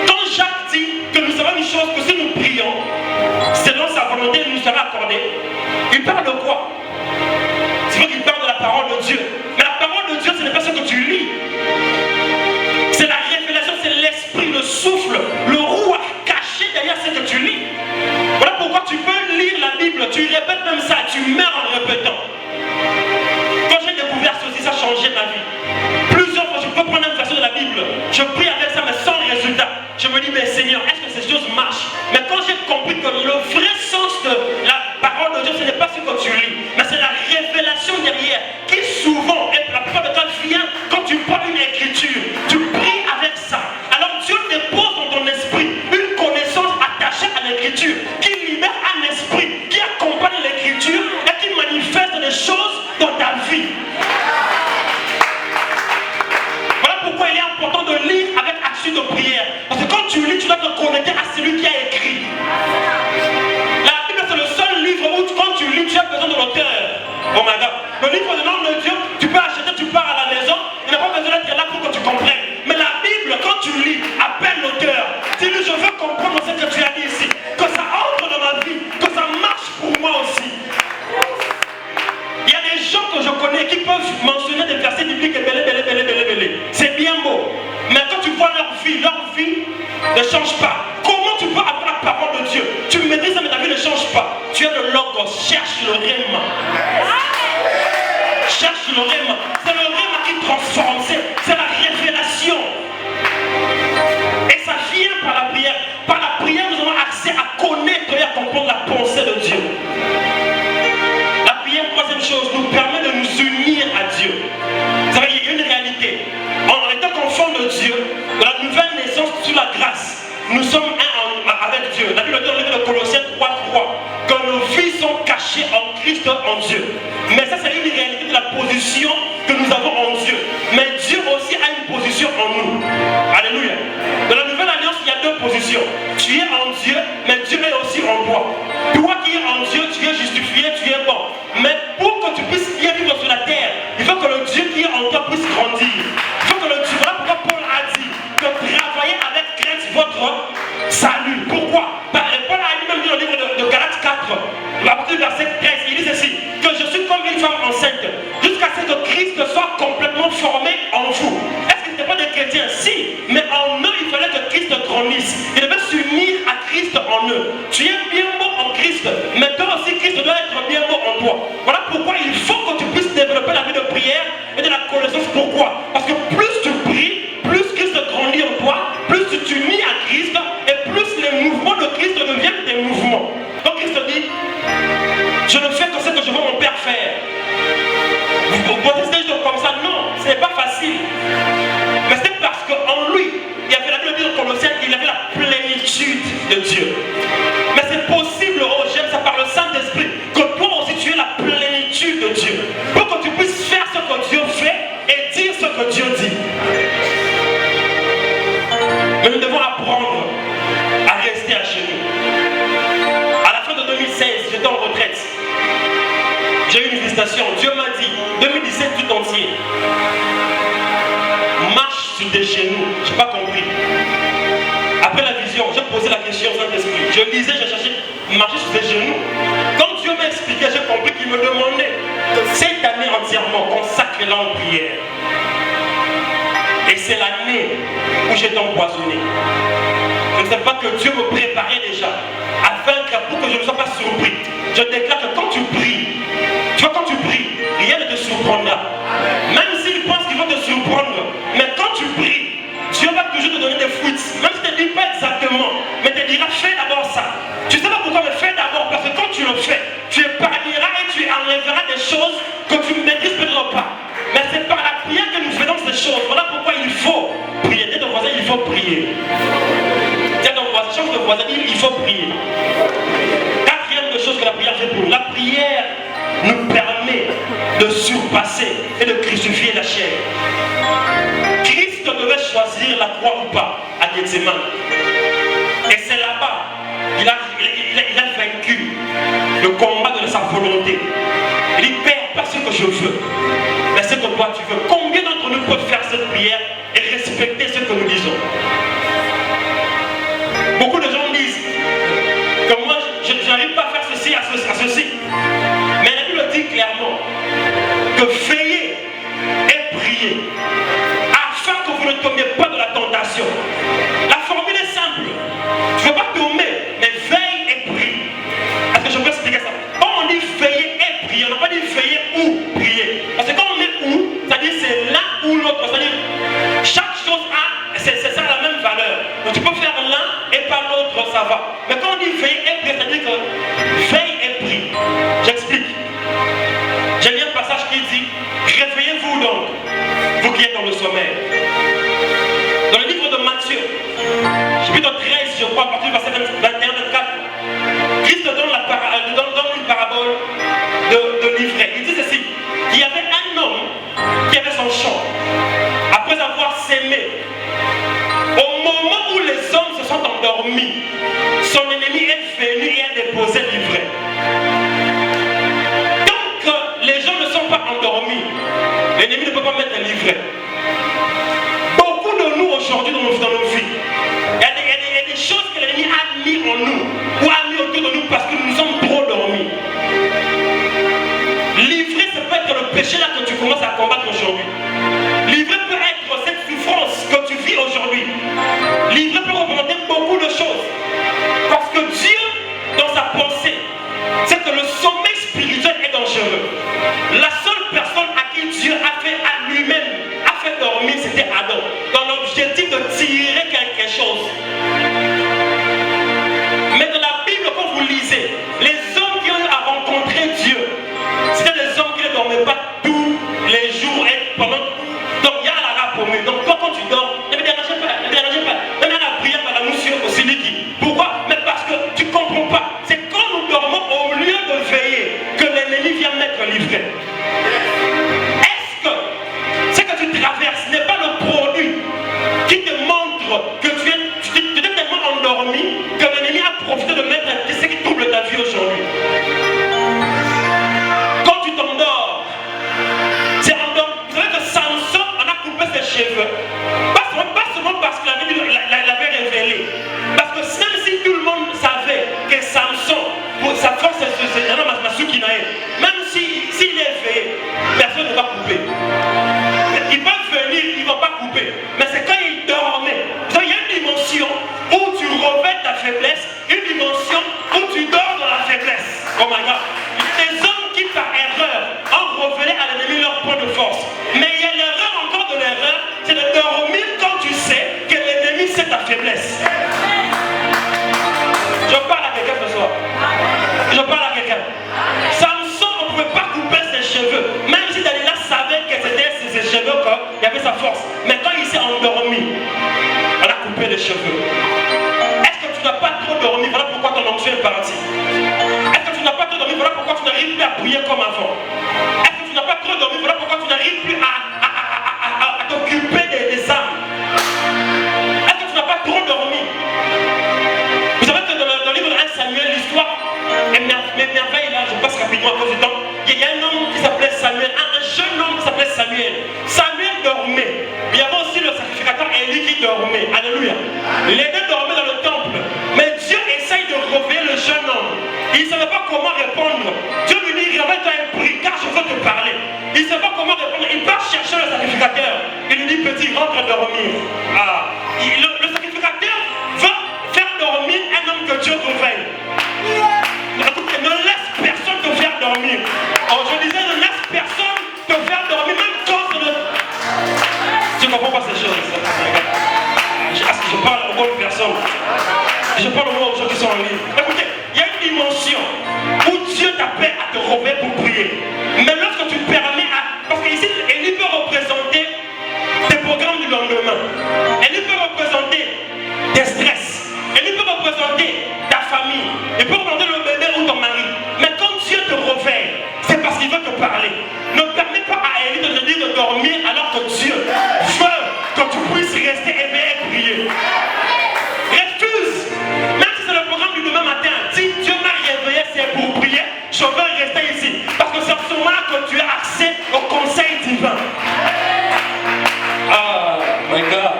Quand Jacques dit que nous savons une chose, que si nous prions, selon sa volonté, il nous sera accordé. Il parle de quoi? C'est vrai qu'il parle de la parole de Dieu. Mais la parole de Dieu, ce n'est pas ce que tu lis. C'est la révélation, c'est l'esprit, le souffle, le rouah caché derrière ce que tu lis. Voilà pourquoi tu peux lire la Bible, tu répètes même ça, tu meurs en répétant. Quand j'ai découvert ceci, ça a changé ma vie. Plusieurs fois, je peux prendre une version de la Bible, je prie avec ça, mais sans résultat. Je me dis, mais Seigneur, est-ce que ces choses marchent? Mais quand j'ai compris que le vrai sens de la parole de Dieu, ce n'est pas ce que tu lis, mais c'est la révélation derrière, qui souvent, et la plupart du temps, vient quand tu prends une écriture, tu pries avec ça. Alors Dieu dépose dans ton esprit une connaissance attachée à l'écriture, qui libère un esprit, qui accompagne l'écriture et qui manifeste des choses dans ta vie. Voilà pourquoi il est important de lire avec action de prière. Parce que quand tu lis, tu dois te connecter à celui qui a écrit. La Bible, c'est le seul livre où quand tu lis, tu as besoin de l'auteur. Oh my God. Le livre de l'homme de Dieu, tu peux acheter, tu pars à la maison, il n'a pas besoin d'être là pour que tu comprennes. Mais la Bible, quand tu lis, appelle l'auteur. Dis-lui, je veux comprendre ce que tu as dit ici. Que ça entre dans ma vie, que ça marche pour moi aussi. Il y a des gens que je connais qui peuvent mentionner des versets bibliques et belé. C'est bien beau. Mais quand tu vois leur vie ne change pas. Comment tu peux avoir la parole de Dieu? Tu maîtrises ça, mais ta vie ne change pas. Tu as le logos, cherche le rhéma. Cherche le rhéma. C'est le rhéma qui transforme. C'est la révélation. Et ça vient par la prière. Par la prière, nous avons accès à connaître et à comprendre la pensée de Dieu. La prière, troisième chose, nous permet de nous unir à Dieu. Vous savez, il y a une réalité. En étant qu'enfant de Dieu, de la nouvelle naissance sous la grâce, nous sommes un avec Dieu. La Bible dit dans le livre de Colossiens 3:3 que nos vies sont cachées en Christ, en Dieu. Mais ça, c'est une réalité de la position que nous avons en Dieu. Mais Dieu aussi a une position en nous. Alléluia. Dans la nouvelle alliance, il y a deux positions. Tu es en Dieu, mais Dieu est aussi en toi. Toi qui es en Dieu, tu es justifié, tu es bon. Mais pour que tu puisses bien vivre sur la terre, il faut que le Dieu qui est en toi puisse grandir. Il faut que le Dieu, voilà pourquoi Paul a dit que travaillez avec crainte votre salut. Pourquoi? Paul a lui-même dit dans le livre de Galates 4 femme enceinte, jusqu'à ce que Christ soit complètement formé en vous. Est-ce que ce n'était pas des chrétiens? Si, mais en eux, il fallait que Christ grandisse. Il devait s'unir à Christ en eux. Tu es bien beau en Christ, mais toi aussi, Christ doit être bien beau en toi. Voilà pourquoi il faut que tu puisses développer la vie de prière et de la connaissance. Pourquoi? Parce que plus tu pries, plus Christ grandit en toi, plus tu t'unis à Christ, et plus les mouvements de Christ deviennent des mouvements. Donc Christ dit, je ne fais que ce que je veux mon Père faire. Vous pensez des choses comme ça? Non, ce n'est pas facile. Mais c'est parce qu'en lui, il y avait la Bible de Colossiens, il avait la plénitude de Dieu. Mais c'est possible, oh j'aime ça par le Saint-Esprit, que toi aussi tu aies la plénitude de Dieu. Pour que tu puisses faire ce que Dieu fait et dire ce que Dieu dit. Mais nous devons apprendre à rester à genoux. À la fin de 2016, j'étais en retraite. J'ai eu une visitation. Dieu m'a dit, 2017 tout entier, marche sur tes genoux. Je n'ai pas compris. Après la vision, j'ai posé la question au Saint-Esprit. Je lisais, je cherchais, marcher sur tes genoux. Quand Dieu m'a expliqué, j'ai compris qu'il me demandait que cette année entièrement, consacre-la en prière. Et c'est l'année où j'étais empoisonné. Je ne sais pas que Dieu me préparait déjà, afin que pour que je ne sois pas surpris. Je déclare que quand tu pries, tu vois, quand tu pries, rien ne te surprendra. Même s'il pense qu'il va te surprendre, mais quand tu pries, Dieu va toujours te donner des fuites. Même si tu ne dis pas exactement, mais te dira fais d'abord ça. Tu ne sais pas pourquoi, mais fais d'abord, parce que quand tu le fais, tu épargneras et tu enlèveras des choses que tu ne maîtrises peut-être pas. Mais c'est par la prière que nous faisons ces choses. Voilà pourquoi il faut prier. Dis ton voisin, il faut prier. Dis ton voisin, change de voisin, il faut prier. Quatrième chose que la prière fait pour nous. La prière nous permet de surpasser et de crucifier la chair. Christ devait choisir la croix ou pas à Gethsémane. Et c'est là-bas qu'il a vaincu le combat de sa volonté. Il dit, Père, pas ce que je veux, mais ce que toi tu veux. Combien d'entre nous peuvent faire cette prière et respecter ce que nous disons? Beaucoup de gens disent que moi, je n'arrive pas à faire ceci, à ceci. Mais la Bible dit clairement que veillez et priez afin que vous ne tombiez pas dans la tentation. La formule est simple. Tu ne veux pas tomber, mais veille et prie. Est-ce que je peux expliquer ça? Quand on dit veiller et prier, on n'a pas dit veiller ou prier. Parce que quand on met ou, c'est-à-dire c'est l'un ou l'autre. C'est-à-dire chaque chose a, c'est ça la même valeur. Donc tu peux faire l'un et pas l'autre, ça va. Mais quand on dit veiller et prier, c'est-à-dire que veille et prie. J'explique. J'aime bien le passage qui dit réveillez-vous donc, vous qui êtes dans le sommeil. Dans le livre de Matthieu, chapitre 13, je crois, à partir du verset 21-24, Christ donne une parabole de l'ivraie. Il dit ceci, qu'il y avait un homme qui avait son champ. Après avoir sémé, au moment où les hommes se sont endormis, son ennemi est venu et a déposé l'ivraie. Tant que les gens ne sont pas endormis, l'ennemi ne peut pas mettre l'ivraie. Beaucoup de nous aujourd'hui dans nos vies, il y a des choses que l'ennemi a mis en nous ou a mis autour de nous parce que nous sommes trop dormis. L'ivraie, ça peut être le péché là que tu commences à combattre aujourd'hui. L'ivraie peut être cette souffrance que tu vis aujourd'hui. L'ivraie peut représenter beaucoup de choses. Parce que Dieu, dans sa pensée, c'est que le sommeil spirituel est dangereux. La seule personne à qui Dieu a fait à lui-même, a fait dormir, c'était Adam. Dans l'objectif de tirer quelque chose. Mais dans la Bible, quand vous lisez, les hommes qui ont eu à rencontrer Dieu, c'était des hommes qui ne dormaient pas tous les jours et pendant. Donc il y a la rap pour eux. Donc toi, quand tu dors, ne me dérangez pas, ne me dérangez pas. Même la prière par la moussure aussi liquide. Pourquoi? Mais parce que tu ne comprends pas. C'est quand nous dormons, au lieu de veiller, que l'ennemi vient mettre l'ivraie. Est-ce que ce que tu traverses n'est pas le produit qui te montre que tu es tellement endormi que l'ennemi a profité de mettre ce qui trouble ta vie aujourd'hui? Quand tu t'endors, c'est endormi. Vous savez que Samson en a coupé ses cheveux. Pas seulement parce qu'il l'avait révélé. Parce que même si tout le monde savait que Samson, pour sa force, c'est un homme à Sukinae, même s'il est avant? Est-ce que tu n'as pas trop dormi? Voilà pourquoi tu n'arrives plus à t'occuper des âmes. Est-ce que tu n'as pas trop dormi? Vous savez que dans le livre de 1 Samuel, l'histoire m'émerveille là, je passe rapidement à cause du temps. Il y a un homme qui s'appelait Samuel, un jeune homme qui s'appelait Samuel. Samuel dormait. Mais il y avait aussi le sacrificateur Élie qui dormait. Alléluia. Les deux dormaient dans le temple. Mais Dieu essaye de réveiller le jeune homme. Il ne savait pas comment répondre. Dieu lui dit, réveille-toi et prie, car je veux te parler. Il ne sait pas comment répondre. Il part chercher le sacrificateur. Il lui dit, petit, rentre dormir. Le sacrificateur va faire dormir un homme que Dieu réveille. Écoutez, ne laisse personne te faire dormir. Je disais, ne laisse personne te faire dormir, même quand tu ne comprends pas ces choses. Je parle aux bonnes personnes. Je parle aux gens qui sont en ligne. Écoutez, il y a une dimension où Dieu t'appelle à te réveiller pour prier. Mais lorsque tu permets à... Parce qu'ici, Élie peut représenter tes programmes du lendemain. Élie peut représenter tes stress. Élie peut représenter ta famille. Il peut représenter le bébé ou ton mari. Mais quand Dieu te réveille, c'est parce qu'il veut te parler. Ne permets pas à Élie de te dire de dormir alors que Dieu veut que tu puisses rester éveillé et prier. Refuse. Même si c'est le programme du demain matin, si Dieu m'a réveillé, c'est pour prier, je veux rester ici. Parce que c'est à ce moment-là que tu as accès au conseil divin. Ah, my God.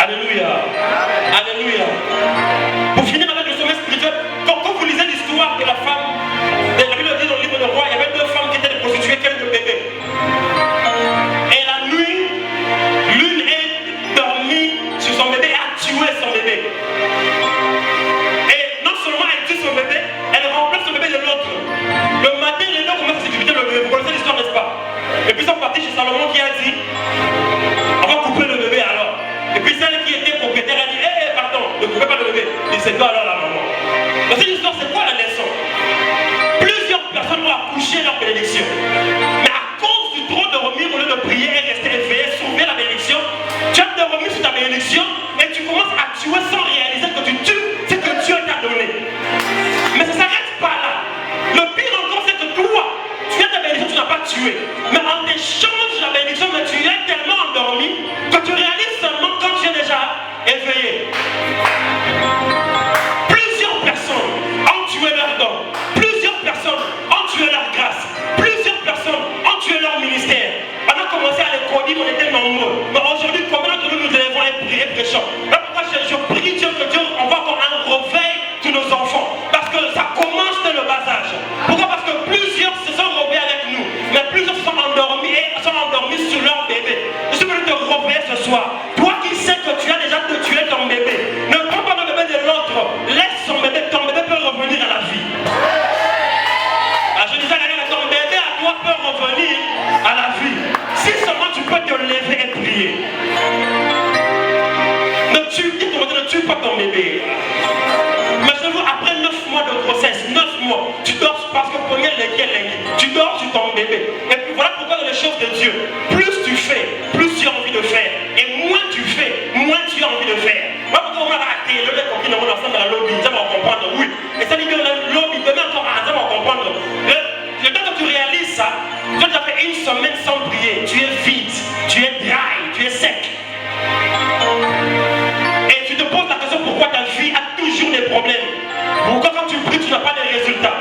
Alléluia. Alléluia. Pour finir avec le sommet spirituel, quand vous lisez l'histoire de la femme, la Bible dit dans le livre de Roi, il y avait deux femmes qui étaient des prostituées, qui avaient deux bébés. Et la nuit, l'une est dormie sur son bébé et a tué son bébé. Et non seulement elle tue son bébé, elle remplace son bébé de l'autre. Le matin, les deux commencent à sécuriter le bébé. Vous connaissez l'histoire, n'est-ce pas? Et puis ils sont partis chez Salomon qui a dit, on va couper le bébé alors. Et puis celle qui était propriétaire a dit, pardon, ne coupez pas le bébé. Il c'est toi alors la maman. Dans cette histoire, c'est quoi la leçon? Plusieurs personnes ont accouché leur bénédiction. Mais à cause du trop dormir, au lieu de prier et rester éveillé, sauver la bénédiction, tu as dormi sur ta bénédiction et tu commences à tuer sans réaliser que tu tues ce que Dieu t'a donné. Mais ça ne s'arrête pas là. Le pire encore, c'est que toi, tu as ta bénédiction, tu n'as pas tué. Mais en échange de la bénédiction, mais tu es tellement endormi que tu réalises seulement quand tu es déjà éveillé. Plusieurs personnes ont tué leur don. Plusieurs personnes ont tué leur grâce. Plusieurs personnes ont tué leur ministère. On a commencé à les coder, on était nombreux. Mais aujourd'hui, combien d'entre nous élèvons et prions et prêchons? Là pourquoi je prie Dieu que Dieu envoie encore un réveil sur nos enfants. Parce que ça commence dès le bas âge. Pourquoi? Parce que plusieurs se sont réveillés avec nous. Mais plusieurs sont endormis et sont endormis sur leur bébé. Je suis venu te réveiller ce soir. Toi qui sais que tu as déjà tué ton bébé, ne prends pas le bébé de l'autre. Laisse son bébé, ton bébé peut revenir à la vie. Je disais à ton bébé à toi peut revenir à la vie. Si seulement tu peux te lever et prier. Ne tue pas ton bébé. Imaginez-vous après 9 mois de grossesse, 9 mois, tu dors parce que premier tu dors sur ton bébé. Et puis voilà pourquoi dans les choses de Dieu, plus tu fais, plus tu as envie de faire. Et moins tu fais, moins tu as envie de faire. Moi, pourquoi on va rater le lait compris dans mon ensemble dans la lobby, ça va comprendre, oui. Et ça dit que la lobby, demain encore, ça va comprendre. Le temps que tu réalises ça, tu as fait une semaine sans prier, tu es vide, tu es dry, tu es sec. Et tu te poses la question pourquoi ta vie a toujours des problèmes. Pourquoi quand tu pries, tu n'as pas de résultats.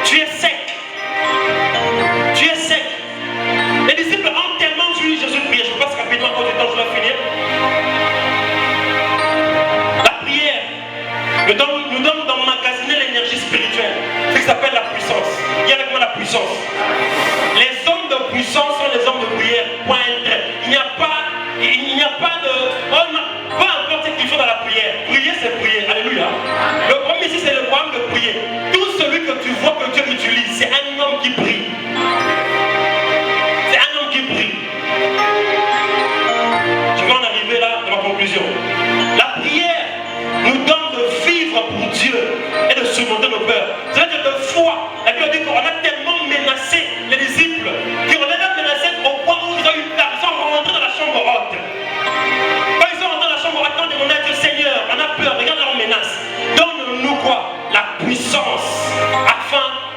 Tu es sec. Tu es sec. Les disciples ont tellement vu Jésus prier. Je passe rapidement à cause du temps, je vais finir. La prière nous donne d'emmagasiner l'énergie spirituelle. C'est ce qui s'appelle la puissance. Viens avec moi la puissance. Les hommes de puissance sont les hommes de prière. Point trait. Il n'y a pas de... Oh non, peu importe ce qu'il faut dans la prière. Prier, c'est prier. Alléluia. Le premier ici, c'est le programme de prier. Tout celui que tu vois que Dieu utilise,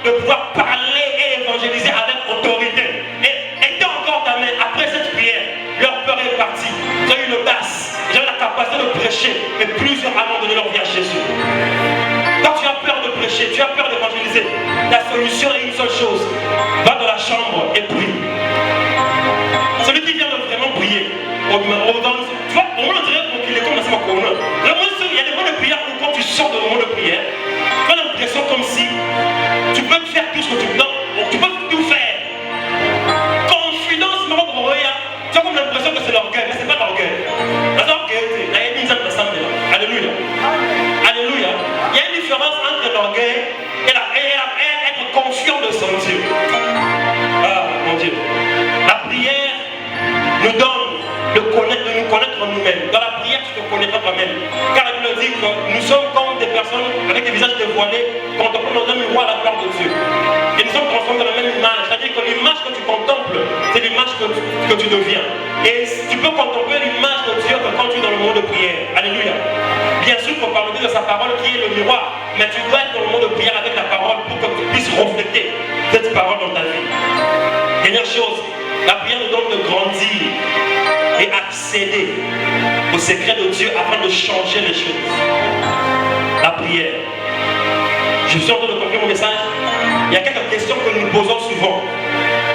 de pouvoir parler et évangéliser avec autorité. Et étant encore ta main, après cette prière, leur peur est partie. Ils ont eu le basse, ils ont eu la capacité de prêcher. Et plusieurs âmes ont donné leur vie à Jésus. Quand tu as peur de prêcher, tu as peur d'évangéliser, la solution est une seule chose. Va dans la chambre et prie. Celui qui vient de vraiment prier, tu vois, on dirait qu'il est comme ça. Il y a des moments de prière où quand tu sors de moment de prière, tu as l'impression comme si tu peux faire tout ce que tu veux. Non, tu peux tout faire. Confidence, tu as comme l'impression que c'est l'orgueil, mais c'est pas l'orgueil. C'est l'orgueil, alléluia. Alléluia. Il y a une différence entre l'orgueil et être confiant de son Dieu. Ah, mon Dieu. La prière nous donne de nous connaître nous-mêmes. Dans la prière, tu te connaîtras toi-même. Car la Bible dit que nous sommes comme des personnes avec des visages dévoilés, contemplant dans un miroir la gloire de Dieu. Et nous sommes transformés dans la même image. C'est-à-dire que l'image que tu contemples, c'est l'image que tu deviens. Et tu peux contempler l'image de Dieu que quand tu es dans le monde de prière. Alléluia. Bien sûr, pour parler de sa parole qui est le miroir, mais tu dois être dans le monde de prière avec la parole pour que tu puisses refléter cette parole dans ta vie. Dernière chose, la prière nous donne de grandir et accéder au secret de Dieu afin de changer les choses. La prière. Je suis en train de conclure mon message. Il y a quelques questions que nous posons souvent.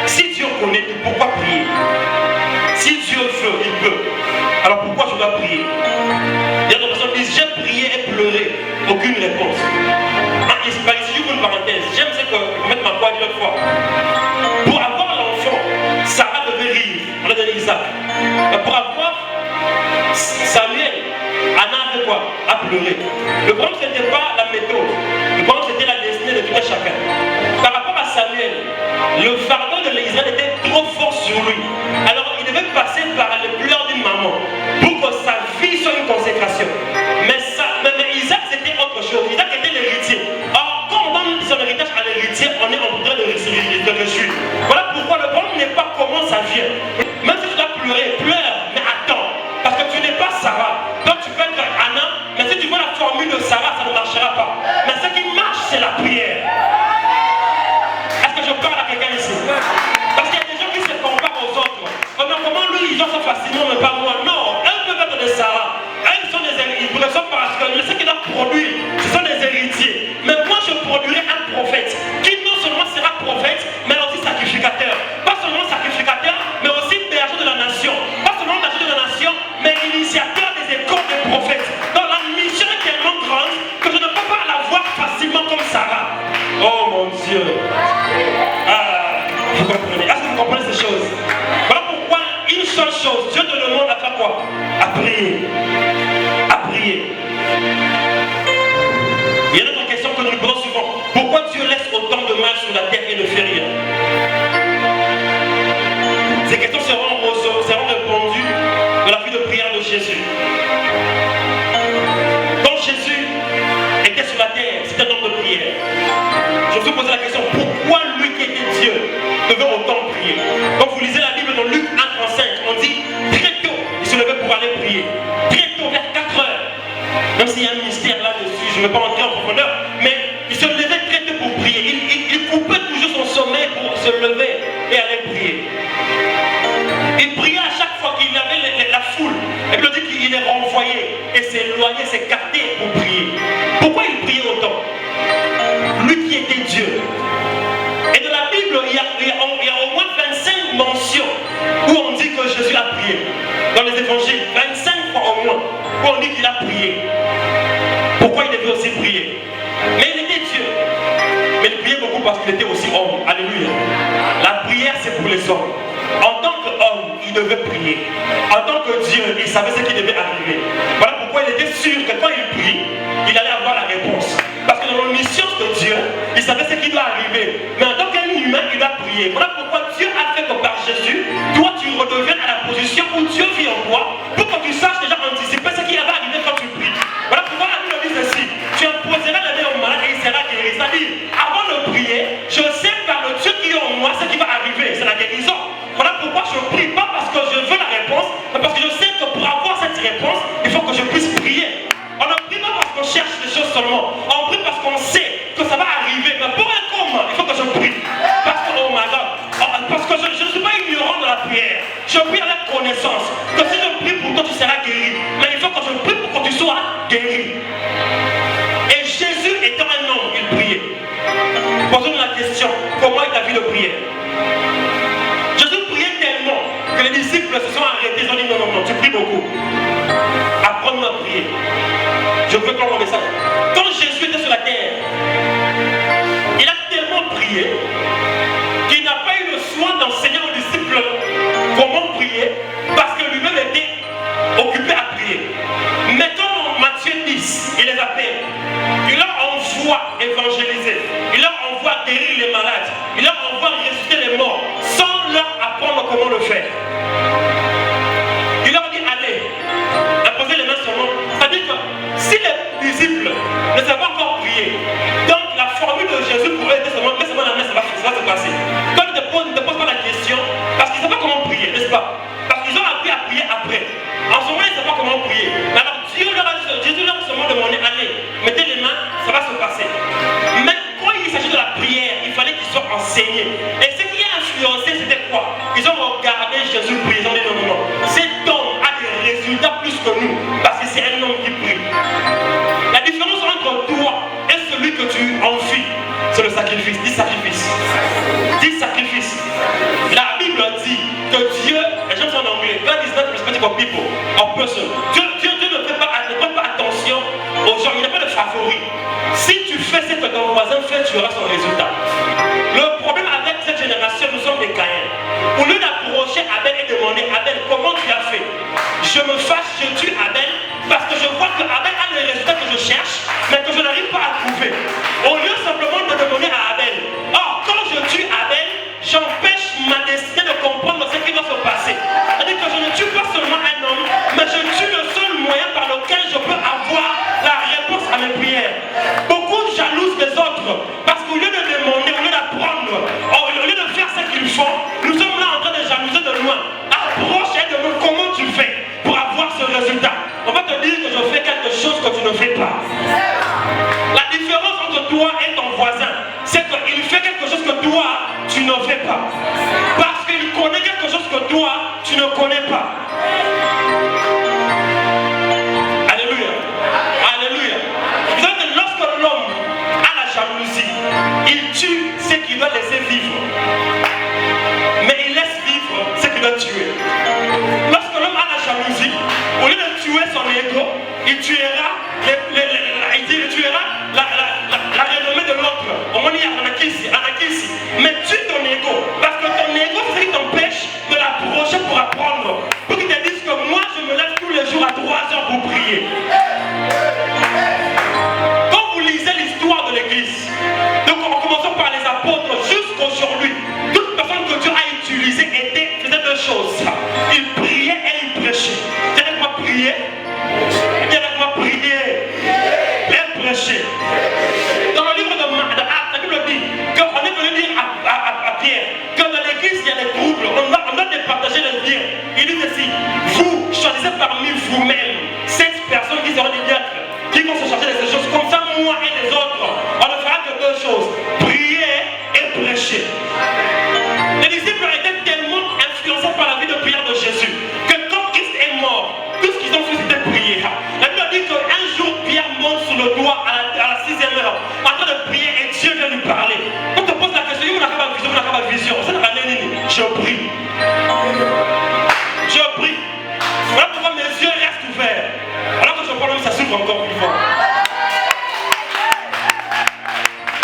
Si Dieu connaît tout, pourquoi prier? Si Dieu veut, il peut. Alors pourquoi je dois prier? Il y a des personnes qui disent j'ai prié et pleuré, aucune réponse. Ici, j'ouvre une parenthèse. J'aime ce que je vais mettre ma voix une fois. Pour avoir l'enfant, Sarah devait rire. On a donné Isaac. Pour avoir Samuel, Anna a fait quoi? A pleuré. Le problème, ce n'était pas la méthode. Le problème, c'était la destinée de tout un chacun. Par rapport à Samuel, le fardeau de l'Israël était trop fort sur lui. Alors, il devait passer par les pleurs d'une maman pour que sa vie soit une consécration. Mais Isaac, c'était autre chose. Isaac était l'héritier. Or, quand on donne son héritage à l'héritier, on est en train de réjouir. Voilà pourquoi le problème n'est pas comment ça vient. Même si tu dois pleurer, pleure, mais attends. Parce que tu n'es pas Sarah. Donc tu peux être Anna, mais si tu vois la formule de Sarah, ça ne marchera pas. Mais ce qui marche, c'est la prière. Est-ce que je parle à quelqu'un ici? Parce qu'il y a des gens qui se comparent aux autres. Comment lui, ils ont ça facilement, mais pas moi? Non, elles peuvent être des Sarah. Elles sont des héritiers. Parce que ce qu'ils doivent produire, ce sont des héritiers. Mais moi, je produirai un prophète qui non seulement sera prophète, mais aussi sacrificateur. Pas seulement sacrificateur, mais aussi berger de la nation. Pas seulement berger de la nation, mais initiateur des écoles des prophètes. Donc la mission est tellement grande que je ne peux pas la voir facilement comme Sarah. Oh mon Dieu. Ah, vous comprenez? Est-ce que vous comprenez ces choses? Voilà pourquoi une seule chose, Dieu te demande à faire quoi? À prier. À prier. Il y a une autre question que nous nous posons souvent. Pourquoi Dieu laisse autant de mal sur la terre et ne fait rien? Ces questions seront répondues dans la vie de prière de Jésus. Quand Jésus était sur la terre, c'était un homme de prière. Je me suis posé la question, pourquoi lui qui était Dieu devait autant prier? Quand vous lisez la Bible dans Luc 1:35, on dit très tôt, il se levait pour aller prier. Très tôt, vers 4 heures. Même s'il y a un mystère là-dessus, je ne vais pas entrer en profondeur, mais il se levait très tôt pour prier. Il coupait toujours son sommeil pour se lever et aller prier. Il priait à chaque fois qu'il y avait la foule. Et puis il dit qu'il est renvoyé et s'éloignait, s'écartait pour prier. Pourquoi il priait autant? Lui qui était Dieu. Et dans la Bible, il y a au moins 25 mentions où on dit que Jésus a prié. Dans les évangiles, 25 fois au moins, où on dit qu'il a prié. Pourquoi il devait aussi prier? Mais il était Dieu. Mais il priait beaucoup parce qu'il était aussi homme. Alléluia. La prière, c'est pour les hommes. En tant qu'homme, il devait prier. En tant que Dieu, il savait ce qui devait arriver. Voilà pourquoi il était sûr que quand il prie, il allait avoir la réponse. Parce que dans l'omniscience de Dieu, il savait ce qui doit arriver. Mais en tant qu'humain, il doit prier. Voilà pourquoi Dieu a fait que par Jésus, toi tu redeviennes à la position où Dieu vit en toi, pour que tu saches déjà anticiper ce qui va arriver quand tu pries. Voilà pourquoi la Bible dit ceci. Tu imposeras la main au malade et il sera guéri. C'est-à-dire, avant de prier, je sais par le Dieu qui est en moi ce qui va arriver. C'est la guérison. Voilà pourquoi je prie, pas parce que je veux la réponse, mais parce que je sais que pour avoir cette réponse, il faut que je puisse prier. On ne prie pas parce qu'on cherche les choses seulement. On prie parce qu'on sait que ça va arriver. Mais pour un comment, il faut que connaissance. Que si je prie pour toi, tu seras guéri. Mais il faut que je prie pour que tu sois guéri. Et Jésus étant un homme, il priait. Posons-nous la question, comment est ta vie de prière? Jésus priait tellement que les disciples se sont arrêtés. Ils ont dit non, non, non, tu pries beaucoup. Apprends-nous à prier. Je veux prendre mon message. Quand Jésus était sur la terre, il a tellement prié qu'il n'a pas eu le soin d'enseigner aux disciples comment prier parce que lui-même était occupé à prier. Mais quand Matthieu 10, il les appelle, il leur envoie évangéliser, il leur envoie guérir les malades, il leur envoie ressusciter les morts sans leur apprendre comment le faire. Il leur dit allez, imposez les mains sur moi. C'est-à-dire que si les disciples ne savent pas encore prier, donc la formule de Jésus pour eux était seulement mets seulement la main, ça va se passer. Comme ils ne te posent pas la question, parce qu'ils ne savent pas comment prier, n'est-ce pas? Parce qu'ils ont appris à prier après. En ce moment, ils ne savent pas comment prier. Alors Jésus leur a seulement demandé allez, mettez les mains, ça va se passer. Mais quand il s'agit de la prière, il fallait qu'ils soient enseignés. Et ce qui a influencé, c'était quoi? Ils ont regardé Jésus prier, ils ont dit non, non, non. Cet homme a des résultats plus que nous, parce que c'est un homme qui prie. La différence entre toi et celui que tu enfuis, c'est le sacrifice. Dis sacrifice. Dis sacrifice. La Bible dit que Dieu, et j'aime ça en anglais, God is not respecting of people, of person. Dieu ne prête pas attention aux gens, il n'y a pas de favori. Si tu fais ce que ton voisin fait, tu auras son résultat. Le problème avec cette génération, nous sommes des Caïns. Au lieu d'approcher Abel et demander Abel, comment tu as fait? Je me fâche, je tue Abel parce que je vois que Abel a les résultats que je cherche, mais que je n'arrive pas à trouver. Au lieu simplement de demander à Abel. Or, quand je tue Abel, j'empêche ma destinée de comprendre ce qui va se passer. C'est-à-dire que je ne tue pas seulement un homme, mais je tue le seul moyen par lequel je peux avoir la réponse à mes prières. Beaucoup jalousent les autres parce qu'au lieu de demander, au lieu d'apprendre, au lieu de faire ce qu'ils font, nous sommes là en train de jalouser de loin. Approche et demande comment tu fais pour avoir ce résultat. On va te dire que je fais quelque chose que tu ne fais pas. La différence entre toi et ton voisin, c'est qu'il fait quelque chose que toi, tu ne fais pas. Parce qu'il connaît quelque chose que toi, tu ne connais pas. Alléluia. Alléluia. Vous savez que lorsque l'homme a la jalousie, il tue ce qu'il doit laisser vivre. Mais il laisse vivre ce qu'il doit tuer. Lorsque l'homme a la jalousie, au lieu de tuer son ego, il tuera la renommée de l'autre. On va dire anakisi. Mais tue ton ego. Parce que ton ego, c'est ce qui t'empêche de l'approcher pour apprendre. Pour qu'il te dise que moi, je me lève tous les jours à 3 heures pour prier. Quand vous lisez l'histoire de l'église, donc en commençant par les apôtres jusqu'aujourd'hui, toute personne que Dieu a utilisée faisait deux choses. Il priait et il prêchait. Dis avec moi prier. Dis avec moi prier. Et prêcher. Dans le livre de Actes, la Bible dit qu'on est venu dire à Pierre que dans l'église il y a des troubles. On doit départager les biens. Il dit ceci, vous choisissez parmi vous-même 7 personnes qui seront des diacres, qui vont se charger de ces choses. Comme ça, moi et les autres, on ne fera que 2 choses, prier et prêcher. Les disciples étaient tellement influencés par la vie de prière de Jésus que quand Christ est mort, tout ce qu'ils ont fait c'était prier. La Bible dit qu'un jour Pierre monte sur le toit à la 6e heure en train de prier et Dieu vient lui parler. Quand on te pose la question, on n'a pas de vision, je prie. Je prie. Voilà pourquoi mes yeux restent ouverts. Alors que je parle, ça s'ouvre encore plus fort.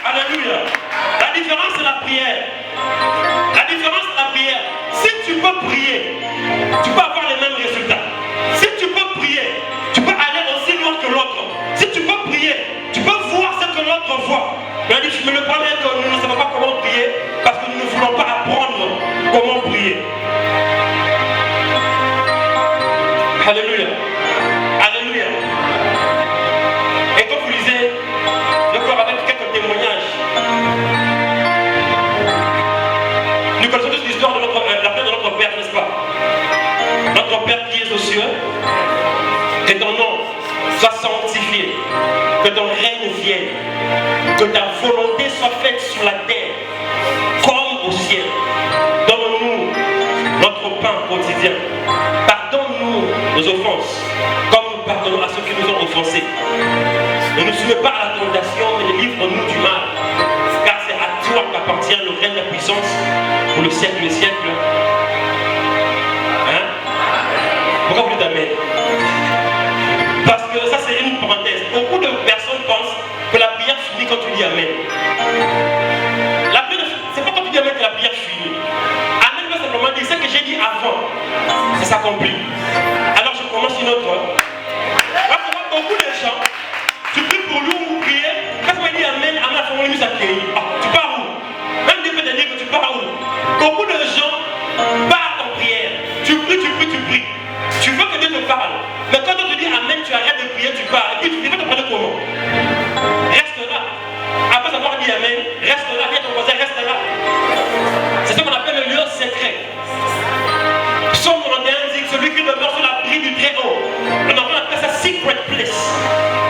Alléluia. La différence c'est la prière. La différence c'est la prière. Si tu peux prier, tu peux avoir les mêmes résultats. Si tu peux prier, tu peux aller aussi loin que l'autre. Si tu peux prier, tu peux voir ce que l'autre voit. Mais le problème est que nous ne savons pas comment prier parce que nous ne voulons pas apprendre comment prier. Alléluia. Alléluia. Et quand vous lisez, je crois avec quelques témoignages, nous connaissons tous l'histoire de la paix de notre Père, n'est-ce pas? Notre Père qui est aux cieux, que ton nom soit sanctifié, que ton règne vienne, que ta volonté soit faite sur la terre comme au ciel. Donne-nous notre pain quotidien. qu'appartient le règne de la puissance pour le siècle des siècles. Hein? Pourquoi vous dites amen? Parce que ça c'est une parenthèse. Beaucoup de personnes pensent que la prière finit quand tu dis amen. La prière, c'est pas quand tu dis amen que la prière finit. Amen veut simplement dire ce que j'ai dit avant, ça s'accomplit. Alors je commence une autre. Beaucoup de gens, tu pries pour lui ou prier, quand tu me dis amen, amen, à nous accueillir. Tu pars où? Même Dieu peut te dire que tu pars où? Beaucoup de gens partent en prière. Tu pries, tu pries, tu pries. Tu veux que Dieu te parle. Mais quand on te dit amen, tu arrêtes de prier, tu pars. Et puis tu vas te parler comment? Reste là. Après avoir dit amen, reste là. Viens ton voisin, reste là. C'est ce qu'on appelle le lieu secret. Psaume 91 dit que celui qui demeure sur la brille du Très-Haut. On appelle ça secret place.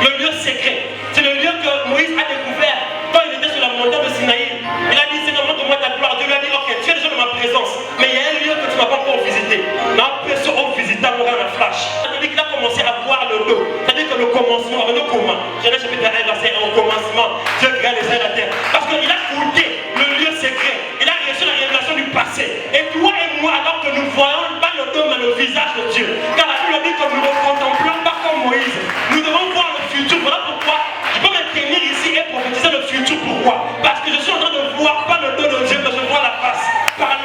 Le lieu secret. C'est le lieu que Moïse a découvert quand il était sur la montagne de Sinaï. Il a dit, Seigneur, montre-moi ta gloire. Dieu lui a dit, ok, tu es déjà dans ma présence. Mais il y a un lieu que tu ne m'as pas encore visité. Non, personne n'a visité un flash. C'est-à-dire qu'il a commencé à voir le dos. C'est-à-dire que le commencement, avec le comment. Genèse chapitre 1, verset 1, au commencement, Dieu créa les cieux et la terre. Parce qu'il a goûté le lieu secret. Il a reçu la révélation du passé. Et toi et moi, alors que nous voyons pas le dos, mais le visage de Dieu. Car la Bible dit que nous ne contemplons pas comme Moïse. Nous devons voir le futur. Voilà pourquoi je peux me tenir ici et prophétiser le futur. Pourquoi? Parce que je suis en train de voir pas le dos de Dieu, mais je vois la face. Par la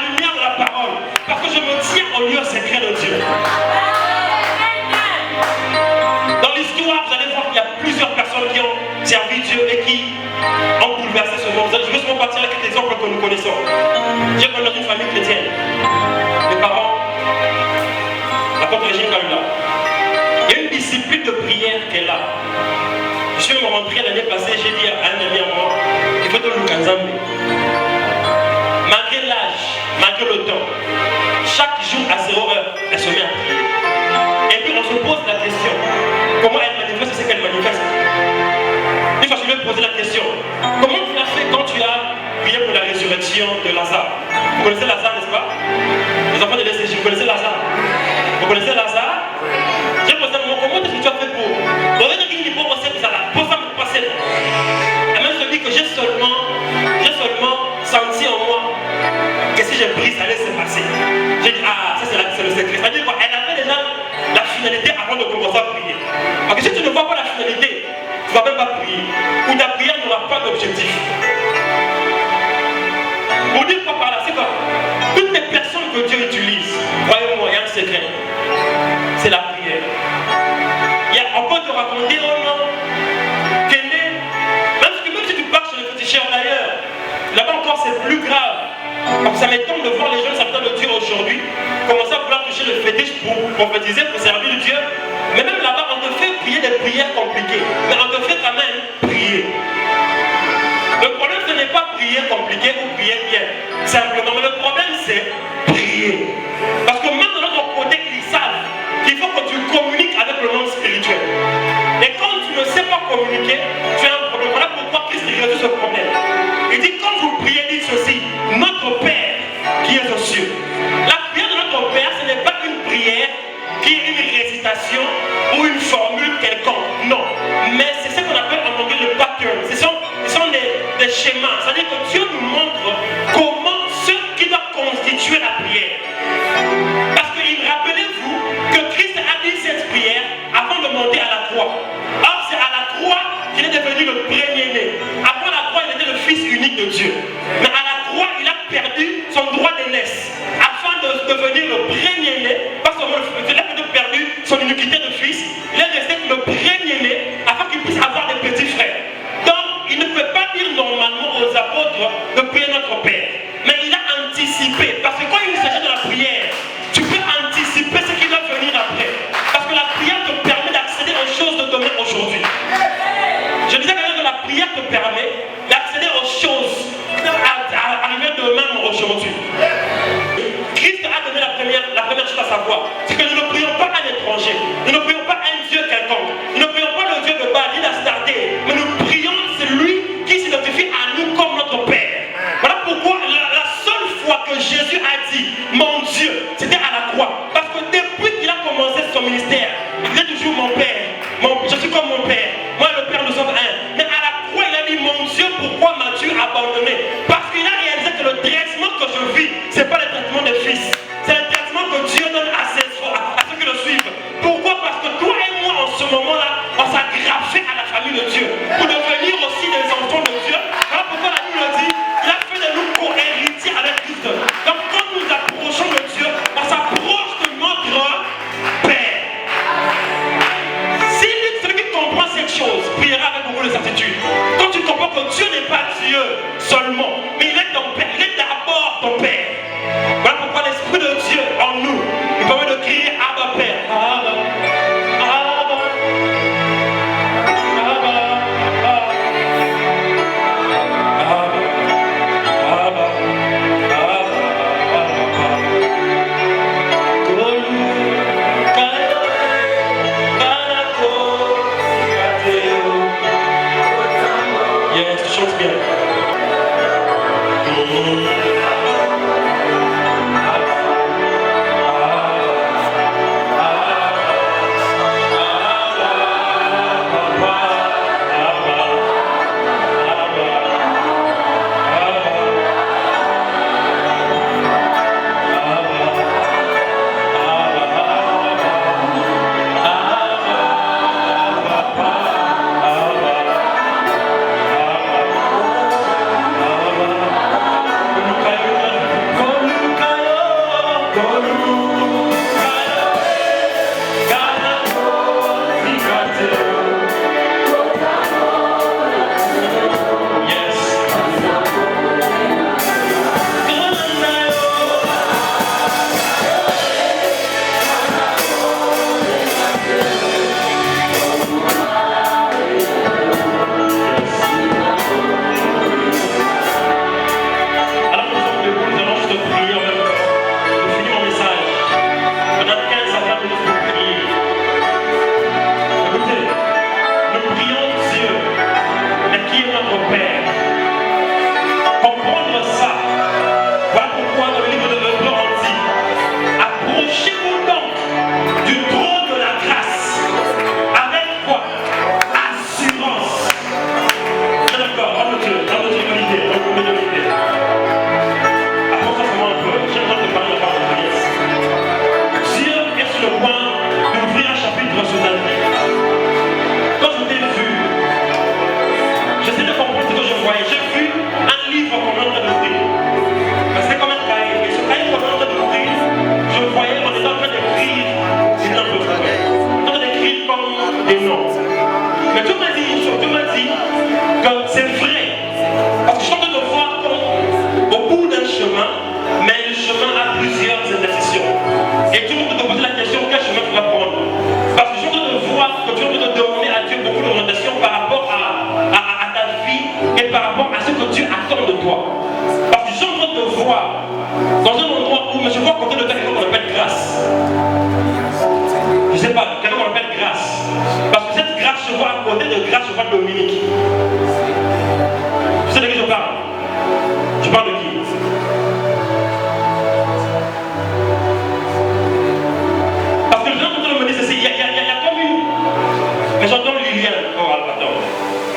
lumière de la parole. Parce que je me tiens au lieu secret de Dieu. Dans l'histoire, vous allez voir qu'il y a plusieurs personnes qui ont servi Dieu et qui ont bouleversé ce monde. Je vais seulement partir avec des exemples que nous connaissons. J'ai connu dans une famille chrétienne. Mes parents, l'apôtre Régine Kalula. Il y a une discipline de prière qui est là. Je suis même rentré l'année passée, j'ai dit à un ami à moi, il faut de Lukanzambe. Malgré l'âge, malgré le temps, chaque jour à 0 heure, elle se met à prier. Et puis on se pose la question, comment elle manifeste ce qu'elle manifeste? Une fois je lui ai posé la question, comment tu as fait quand tu as prié pour la résurrection de Lazare? Vous connaissez Lazare, n'est-ce pas? Les enfants de l'ECJ, vous connaissez Lazare? Vous connaissez Lazare? J'ai posé un moment, comment est-ce que tu as fait pour? Elle m'a dit que j'ai seulement senti en moi que si je prie, ça allait se passer. J'ai dit, ah, ça c'est le secret. C'est-à-dire qu'elle avait déjà la finalité avant de commencer à prier. Parce que si tu ne vois pas la finalité, tu ne vas même pas prier. Ou ta prière n'aura pas d'objectif. Pour dire quoi par là, c'est quoi? Toutes les personnes que Dieu utilise, voyez-moi, il y a un secret. C'est la prière. On peut te raconter au nom qu'elle est. Même si tu pars chez le féticheur d'ailleurs, là-bas encore c'est plus grave. Parce que ça m'étonne de voir les jeunes serviteurs de Dieu aujourd'hui commencer à vouloir toucher le fétiche pour prophétiser, pour servir Dieu. Mais même là-bas, on te fait prier des prières compliquées. Mais on te fait quand même prier. Le problème, ce n'est pas prier compliqué ou prier bien. Simplement, mais le problème, c'est prier. Parce que même de notre côté, ils savent qu'il faut que tu communiques avec le monde spirituel. Et quand tu ne sais pas communiquer, tu as un problème. Voilà pourquoi Christ résout ce problème. Il dit, quand vous priez, dites ceci, notre Père qui est aux cieux. La prière de notre Père, ce n'est pas une prière qui est une récitation ou une formule quelconque. Non. Mais c'est ce qu'on appelle en anglais le pattern. Ce sont des schémas. C'est-à-dire que Dieu nous montre comment ce qui doit constituer la prière. Parce que rappelez-vous que Christ a dit cette prière avant de monter à la croix. Or, c'est à la croix qu'il est devenu le premier-né. Avant la croix, il était le fils unique de Dieu. Mais à la croix, il a perdu son droit d'aînesse. Afin de devenir le premier-né, pas seulement il a peut-être perdu son uniquité de fils, il est resté le premier-né afin qu'il puisse avoir des petits frères. Donc, il ne peut pas dire normalement aux apôtres de prier notre Père. Mais il a anticipé. Parce que quand il s'agit de la prière, tu peux anticiper ce qui va venir après. Parce que la prière te permet d'accéder aux choses de demain aujourd'hui. Je disais que la prière te permet d'accéder aux choses arriver demain aujourd'hui. Christ a donné la première chose à savoir, c'est que nous ne prions pas un étranger, nous ne prions pas un Dieu quelconque, nous ne prions pas le Dieu de Baal, ni d'Astarté, mais nous prions celui qui s'identifie à nous comme notre Père. Voilà pourquoi la seule fois que Jésus a dit mon Dieu, c'était à la croix. Parce que depuis qu'il a commencé son ministère, il disait toujours mon Père, je suis comme mon Père, moi et le Père nous sommes un. Mais à la croix, il a dit mon Dieu, pourquoi m'as-tu abandonné? seulement, mais il est ton Père, il est d'abord ton Père. Voilà pourquoi l'Esprit de Dieu en nous, il permet de crier Abba Père. Abba, Abba, Abba, Abba, Abba, yes, tu chantes bien.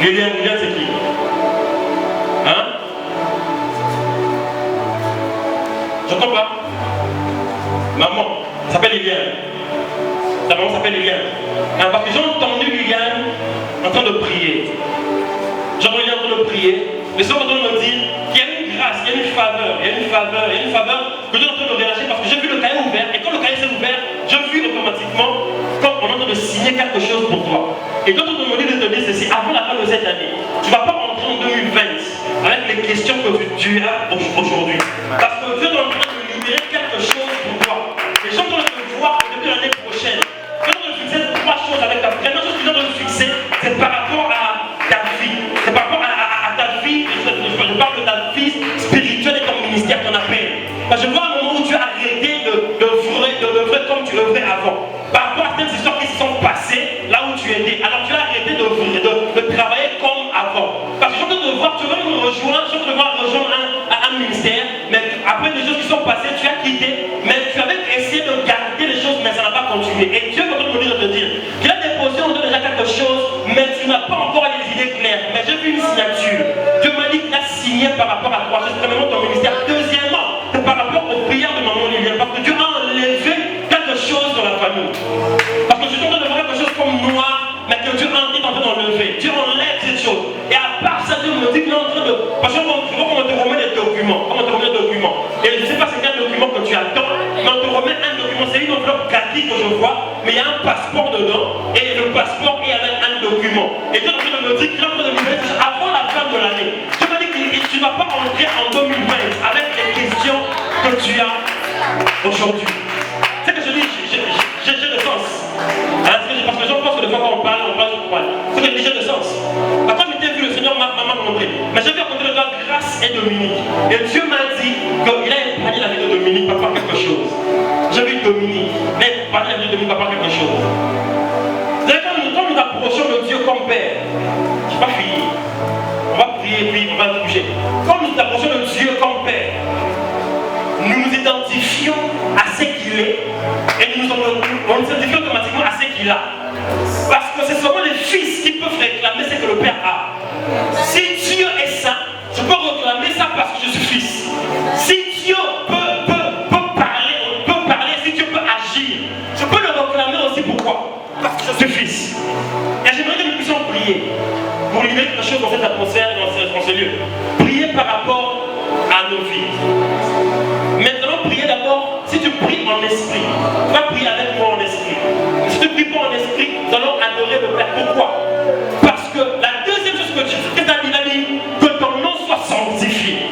Liliane, c'est qui? Hein? J'entends pas. Maman, ça s'appelle Liliane. Ta maman s'appelle Liliane. Parce que j'ai entendu Liliane en train de prier. J'ai entendu Liliane en train de prier. Mais ça, on me dire qu'il y a une grâce, il y a une faveur, il y a une faveur, il y a une faveur que je suis en train de relâcher parce que j'ai vu le cahier ouvert. Et quand le cahier s'est ouvert, je vis automatiquement comme on est en train de signer quelque chose pour toi. Et quand on me dit de te dire ceci, avant la fin de cette année, tu ne vas pas rentrer en 2020 avec les questions que tu as aujourd'hui. Parce que Dieu est en train de libérer quelque chose pour toi. Les gens doivent te voir depuis l'année prochaine. Dieu doit te fixer trois choses avec ta vie. La première chose que Dieu doit te fixer, c'est par rapport à ta vie. C'est par rapport à ta vie, je parle de ta vie spirituelle et ton ministère, ton appel. Parce que je vois un moment où tu as arrêté d'œuvrer comme tu œuvrais avant. Par rapport à certaines histoires qui se sont passées là où tu étais. Alors tu as arrêté de travailler comme avant. Parce que je veux te voir, tu veux me rejoindre, je veux te voir rejoindre un ministère, mais après des choses qui sont passées, tu as quitté, mais tu avais essayé de garder les choses, mais ça n'a pas continué. Et Dieu va te dire qu'il a déposé en toi déjà quelque chose, mais tu n'as pas encore les idées claires. Mais j'ai vu une signature. Dieu m'a dit qu'il a signé par rapport à toi. C'est premièrement ton ministère. Deuxièmement, c'est par rapport aux prières de maman Liliane. Parce que Dieu a enlevé quelque chose dans la famille. Parce que je suis en train de voir quelque chose comme noir, mais que Dieu est en train d'enlever. Dieu enlève cette chose. Et à part ça, Dieu me dit qu'il est en train de... Parce que je vois comment on te remet des documents. Comment on te remet des documents. Et je ne sais pas c'est quel document que tu attends, mais on te remet un document. C'est une enveloppe kaki que je vois, mais il y a un passeport dedans. Et le passeport est avec un document. Et Dieu est en train de me dire qu'il est en train de libérer avant la fin de l'année. Dieu m'a dit que tu ne vas pas aujourd'hui. C'est que je dis, j'ai de sens. Hein, parce que les gens pensent que des fois quand on parle, c'est que j'ai de sens. Quand j'étais vu, le Seigneur m'a montré. Mais j'ai vu rencontrer le gars Grâce et Dominique. Et Dieu m'a dit qu'il a épargné la vie de Dominique par faire quelque chose. J'ai vu Dominique, mais épargné la vie de Dominique par faire quelque chose. Quand nous approchons de Dieu comme Père, je n'ai pas fini. On va prier puis on va bouger. Quand nous approchons de Dieu comme Père, nous nous identifions à ce qu'il est et on nous identifions automatiquement à ce qu'il a. Parce que c'est seulement les fils qui peuvent réclamer ce que le Père a. Si Dieu est saint, je peux réclamer ça parce que je suis fils. Si Dieu peut parler, si Dieu peut agir, je peux le réclamer aussi. Pourquoi? Parce que je suis fils. Et j'aimerais que nous puissions prier pour libérer quelque chose dans cette atmosphère, dans ce lieu. Prier par rapport à nos vies. Maintenant, priez d'abord. Si tu pries en esprit, tu vas prier avec moi en esprit. Si tu ne pries pas en esprit, nous allons adorer le Père. Pourquoi? Parce que la deuxième chose que Jésus-Christ a dit, que ton nom soit sanctifié.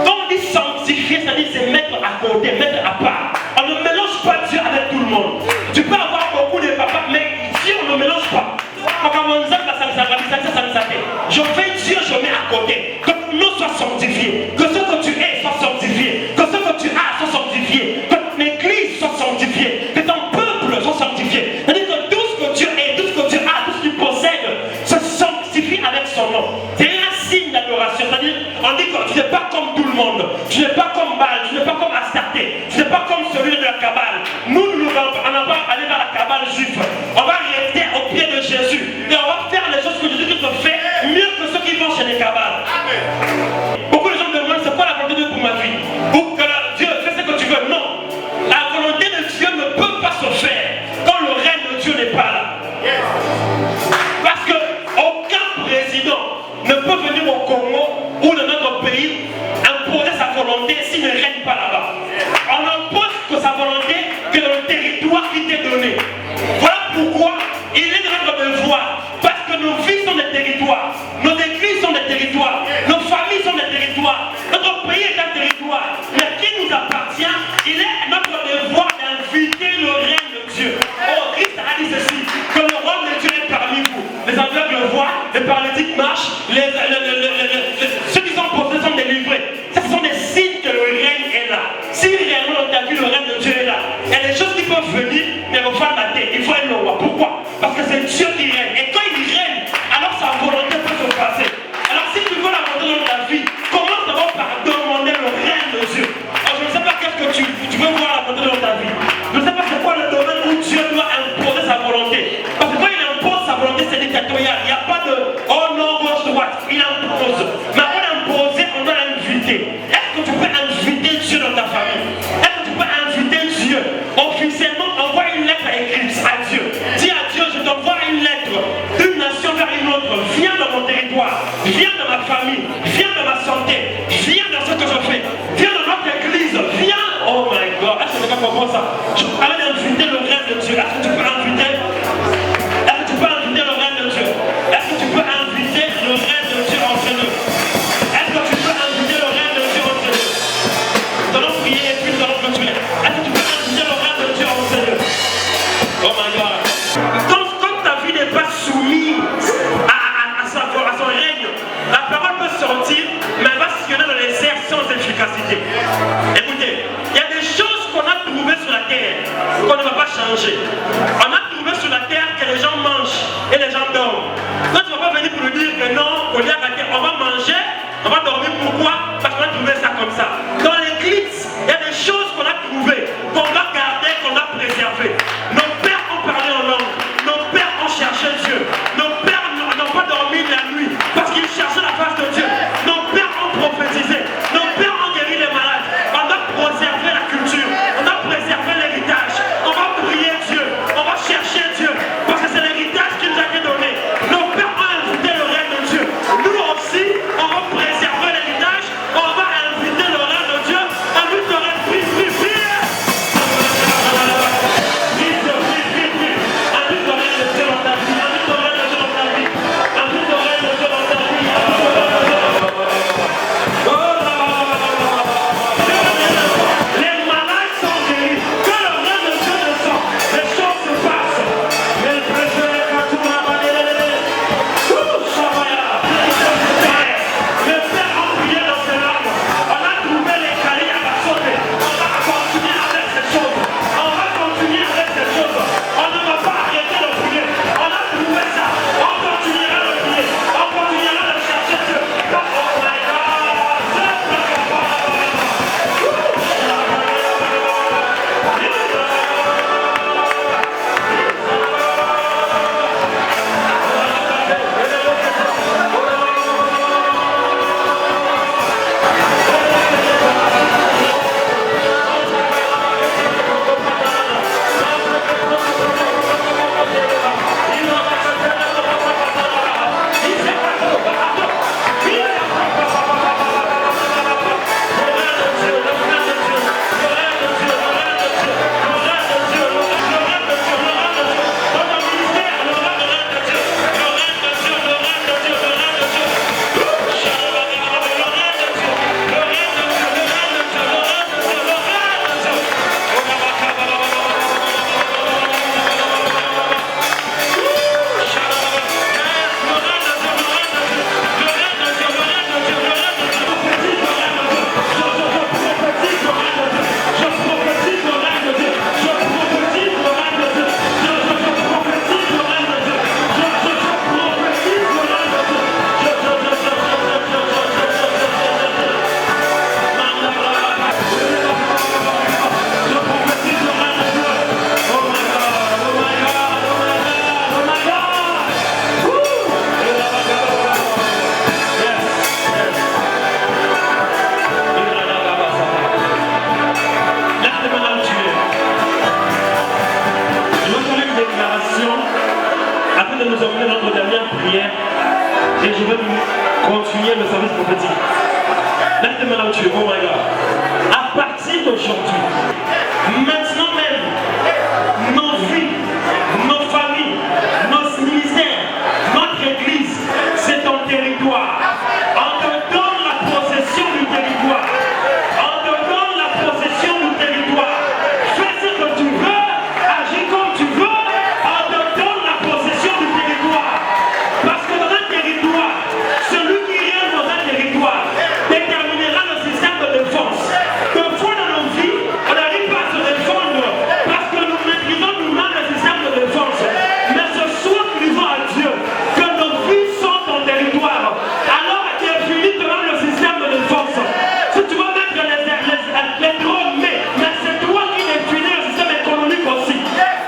Quand on dit sanctifié, ça dit c'est mettre à côté, mettre à part. On ne mélange pas Dieu avec tout le monde. Tu peux avoir beaucoup de papas, mais Dieu on ne mélange pas. Je fais Dieu, je mets à côté. Que ton nom soit sanctifié. Que ce que tu es soit sanctifié. Que ce que tu as soit sanctifié. Que ton église soit sanctifiée. Que ton peuple soit sanctifié. C'est-à-dire que tout ce que Dieu est, tout ce que tu as, tout ce qu'il possède, se sanctifie avec son nom. C'est un signe d'adoration. C'est-à-dire, on dit que tu n'es pas comme tout le monde. Tu n'es pas comme Baal, tu n'es pas comme Astarté. Tu n'es pas comme celui de la Kabbale. Nous, on n'a pas aller vers la Kabbale juive. On va rester au pied de Jésus. Et on va faire les choses que Jésus fait mieux que ceux qui vont chez les Kabbales. Beaucoup de gens me demandent c'est quoi la volonté de Dieu pour ma vie? Ou que Dieu fait ce que tu veux. Non. La volonté de Dieu ne peut pas se faire quand le règne de Dieu n'est pas là. Parce qu'aucun président ne peut venir au Congo ou dans notre pays imposer sa volonté s'il ne règne pas là-bas. On n'impose que sa volonté que dans le territoire qui t'est donné. Voilà pourquoi il est de notre devoir. Parce que nos vies sont des territoires, nos églises sont des territoires, nos familles sont des territoires, notre pays est un territoire. Mais qui nous appartient, il est notre devoir d'inviter le règne de Dieu. Oh, Christ a dit ceci, que le roi de Dieu est parmi vous. Les aveugles voient, les paralytiques marchent, ceux qui sont posés sont délivrés. Ce sont des signes que le règne est là. Si réellement on a vu le règne de Dieu est là, il y a des choses qui peuvent venir, mais il faut faire la tête, il faut être le roi. Pourquoi? Parce que c'est Dieu qui règne. Et quand il règne, alors sa volonté peut se passer. Alors si tu veux la volonté dans ta vie, commence d'abord par demander le règne de Dieu. Alors je ne sais pas qu'est-ce que tu veux voir la volonté dans ta vie. Je ne sais pas c'est quoi le domaine où Dieu doit imposer sa volonté. Parce que quand il impose sa volonté, c'est dictatorial. Il n'y a pas de oh non, gauche, droite. Il impose. Mais avant d'imposer, on doit l'inviter. Est-ce que tu peux inviter Dieu dans ta famille? Est-ce que tu peux inviter Dieu? Officiellement, envoie une lettre écrite à Dieu. Dis à Dieu, je t'envoie une lettre d'une nation vers une autre. Viens dans mon territoire. Viens dans ma famille. Viens dans ma santé. Viens dans ce que je fais. Viens dans notre église. Viens. Oh my God. Est-ce que tu comprends ça? Je parlais d'inviter le règne de Dieu. Est-ce que tu peux inviter? Est-ce que tu peux inviter le règne de Dieu? Est-ce que tu peux inviter le règne de Dieu entre nous? Est-ce que tu peux inviter le règne de Dieu entre nous? Nous allons prier et puis nous allons continuer. Est-ce que tu peux inviter le règne de Dieu entre nous? Oh my God. Quand ta vie n'est pas soumise à son règne, la parole peut sortir, mais elle va sillonner dans les airs sans efficacité. Écoutez, il y a des choses qu'on a trouvées sur la terre qu'on ne va pas changer. On a trouvé sur la terre que les gens mangent et les gens dorment. Toi, tu ne vas pas venir pour nous dire que non, on va manger, on va dormir. Pourquoi? Parce qu'on a trouvé ça comme ça. Dans l'église, il y a des choses qu'on a trouvées, qu'on va garder, qu'on a préservées. Nos pères ont parlé en langue, nos pères ont cherché Dieu, nos pères n'ont pas dormi la nuit parce qu'ils cherchaient la face de Dieu. Nos pères ont prophétisé, nos pères ont guéri les malades. On doit préserver la culture, on doit préserver l'héritage. On va prier Dieu, on va chercher Dieu parce que c'est l'héritage qui nous a été donné. Nos pères ont invité le règne de Dieu. Nous aussi, on va préserver l'héritage où tu es. Oh my God. À partir d'aujourd'hui, maintenant même, nos vies, nos familles, nos ministères, notre église, c'est ton territoire. On te donne la possession du territoire. On te donne la possession du territoire. Fais ce que tu veux, agis comme tu veux. On te donne la possession du territoire. Parce que dans un territoire, celui qui règne dans un territoire déterminera le système de défense. Deux fois dans nos vies, on n'arrive pas à se défendre parce que nous maîtrisons nous-mêmes le système de défense. Mais ce soir, nous disons à Dieu que nos vies sont ton territoire. Alors, définis toi le système de défense. Si tu veux mettre les drones, mais c'est toi qui définis le système économique aussi.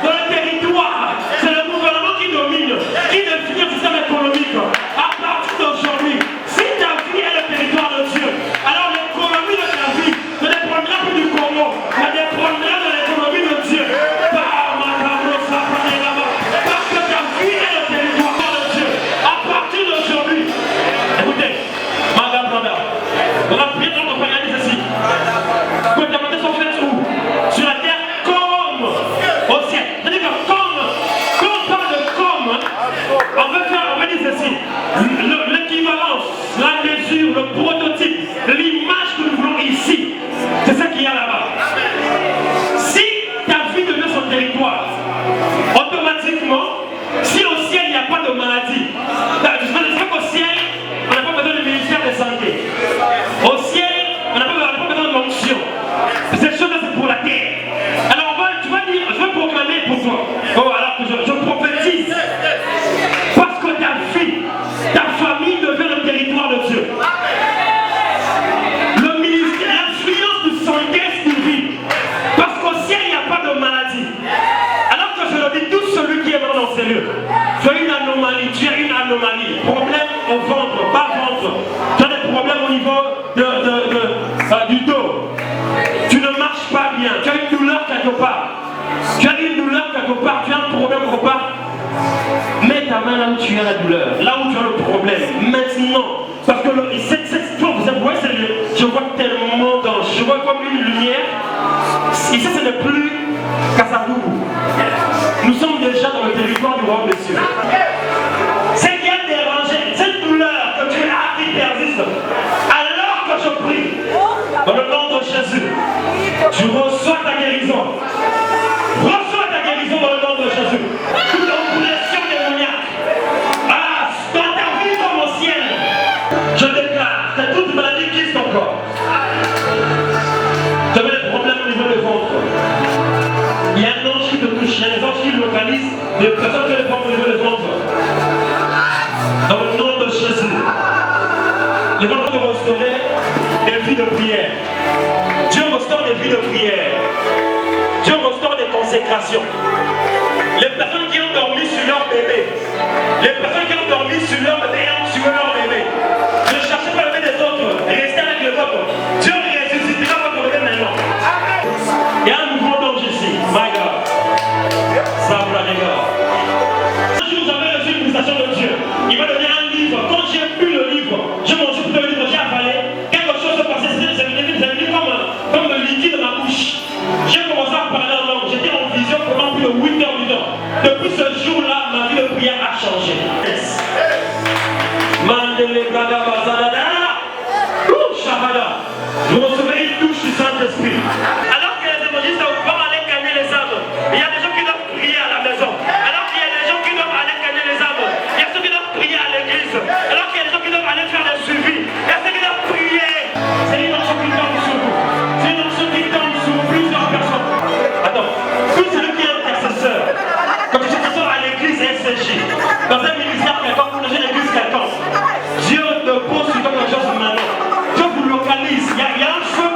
Dans le territoire, c'est le gouvernement qui domine, qui définit le système économique. À partir d'aujourd'hui, si ta vie est le territoire de Dieu, alors l'économie de ta vie ne dépendra plus du Congo, mais dépendra de l'économie de Dieu. Parce que ta vie est le territoire de Dieu. À partir d'aujourd'hui, écoutez, Madame Blanda, on a pris notre paradis ici. Que ta main sont faites où? Sur la terre comme au ciel. C'est-à-dire que comme, quand on parle de comme, on veut dire ceci. L'équivalence, la mesure, le prototype, l'image que nous voulons ici, c'est ça qu'il y a là-bas. Si ta vie devient son territoire, automatiquement, si au ciel il n'y a pas de maladie, je sais qu'au ciel, on n'a pas besoin du ministère de santé. Au ciel, on n'a pas besoin de l'onction. Cette chose-là, c'est pour la terre. Alors, tu vas dire, je vais proclamer pour toi. Oh, alors que je prophétise. Parce que ta vie, ta famille devient le territoire de Dieu. Le ministère, l'influence du santé civil. Parce qu'au ciel, il n'y a pas de maladie. Alors que je le dis, tout celui qui est dans ces lieux, tu as une anomalie, problème au ventre, bas ventre, tu as des problèmes au niveau du dos, tu ne marches pas bien, tu as une douleur quelque part, tu as un problème quelque part, mets ta main là où tu as la douleur, là où tu as le problème, maintenant, parce que vous voyez, je vois tellement d'anges, je vois comme une lumière, ici ce n'est plus Kasadougou. Nous sommes déjà dans le territoire du royaume des cieux. C'est qui a dérangé, cette douleur que tu as qui persiste, alors que je prie, dans le nom de Jésus, tu reçois ta guérison. Reçois ta guérison dans le nom de Jésus. Toute oppression démoniaque, dans ta vie comme au ciel, je déclare, c'est toute maladie qui est ton corps. Tu avais des problèmes au niveau du ventre. Il y a un ange qui te touche, il y a des anges qui localisent des personnes qui ont des problèmes au niveau du ventre. Dans le nom de Jésus, les gens vont restaurer des vies de prière. Dieu restaure des vies de prière. Dieu restaure des consécrations. Les personnes qui ont dormi sur leur bébé, les personnes qui ont dormi sur leur bébé et ont tué leur bébé, ne cherchez pas le bébé des autres, restez avec le vôtre. Dieu ressuscitera votre bébé maintenant. Il y a un nouveau d'ange ici. My God. Sabra les gars. Un jour j'avais reçu une invitation de Dieu. Il m'a donné un livre. Quand j'ai lu le livre, je m'en suis pris le livre, j'ai avalé. Quelque chose se passait, c'est venu comme le liquide de ma bouche. J'ai commencé à parler en langue. J'étais en vision pendant plus de 8 heures du temps. Depuis ce jour-là, ma vie de prière a changé. Mandele Braga Bazadada. Je recevais une touche du Saint-Esprit. Alors que les évangélistes vont aller gagner les âmes, il y a des gens qui doivent prier à la maison. Alors qu'il y a des gens qui doivent aller gagner les âmes, il y a ceux qui doivent prier à l'église. Alors qu'il y a des gens qui doivent aller faire des suivis, il y a ceux qui doivent prier. C'est une action qui tombe sur vous. C'est une action qui tombe sur plusieurs personnes. Attends, tout celui qui est intercesseur, quand tu es intercesseur à l'église SCJ, dans un ministère quelconque, ou dans une église quelconque, Dieu te pose sur quelque chose maintenant. Dieu vous localise. Il y a un feu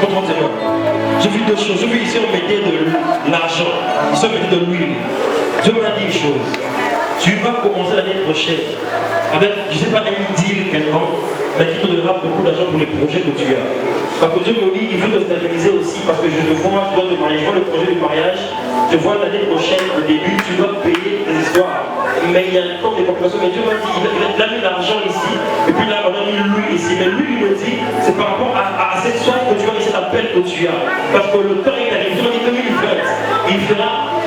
Concentrez-moi. J'ai vu deux choses. J'ai vu ici on mettait de l'argent, ici on mettait de l'huile. Dieu m'a dit une chose. Tu vas commencer l'année prochaine avec, je ne sais pas, un deal quelconque, mais qui te donnera beaucoup d'argent pour les projets que tu as. Parce que Dieu me dit, il veut te stabiliser aussi, parce que je te vois, je dois te marier, je vois le projet du mariage, je vois l'année prochaine, au début, tu dois payer des histoires. Mais il y a un temps de population, mais Dieu m'a dit, il a mis l'argent ici, et puis là, on a mis l'huile ici. Mais l'huile, il me dit, c'est par rapport à cette soif que tu as et cet appel que tu as. Parce que le temps est arrivé, Dieu m'a dit 2020,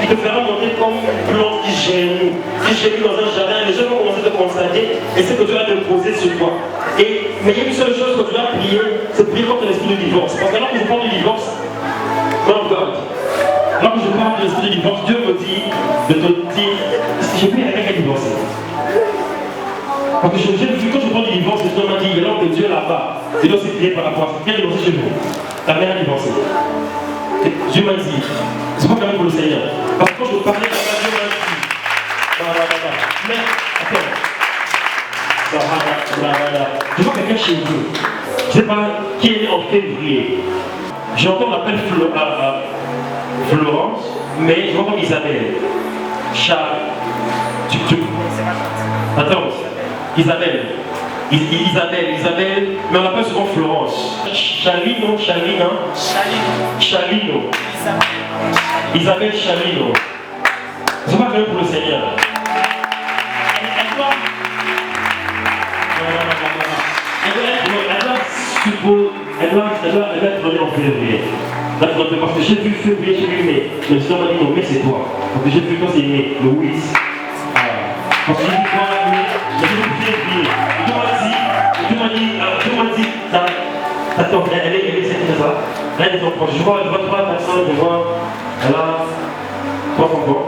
il te fera monter comme une plante qui gémit dans un jardin. Les gens vont commencer à te constater et c'est que Dieu va te poser sur toi. Mais il y a une seule chose que tu dois prier, c'est prier contre l'esprit de divorce. Parce que alors que je parle du divorce, non, God. Alors que je parle de l'esprit du divorce, Dieu me dit de te dire, si j'ai pris quelqu'un qui est divorcé. Parce que quand je parle du divorce, Dieu m'a dit, alors que Dieu est là-bas, il doit aussi prier par rapport à ça. Qui a divorcé chez vous? Ta mère a divorcé. Dieu m'a dit, c'est pas quand même pour le Seigneur. Parce que quand je parlais de ça, Dieu m'a dit, mais attends, je vois quelqu'un chez vous, je ne sais pas qui est né en février. J'entends l'appel Florence, mais je vois comme Isabelle. Attends, Isabelle, mais on l'appelle souvent Florence. Chalino. Isabelle Chalino. C'est pas quand même pour le Seigneur. Elle doit être donnée en février. Parce que j'ai vu février, j'ai vu mai. Le Seigneur m'a dit non, mais c'est toi. Parce que j'ai vu quand c'est né, le 8. Parce que j'ai vu toi, j'ai vu février. Dieu m'a dit, attends, elle est cette ça. Là, elle est enfants. Je vois 3 personnes, elle a 3 enfants.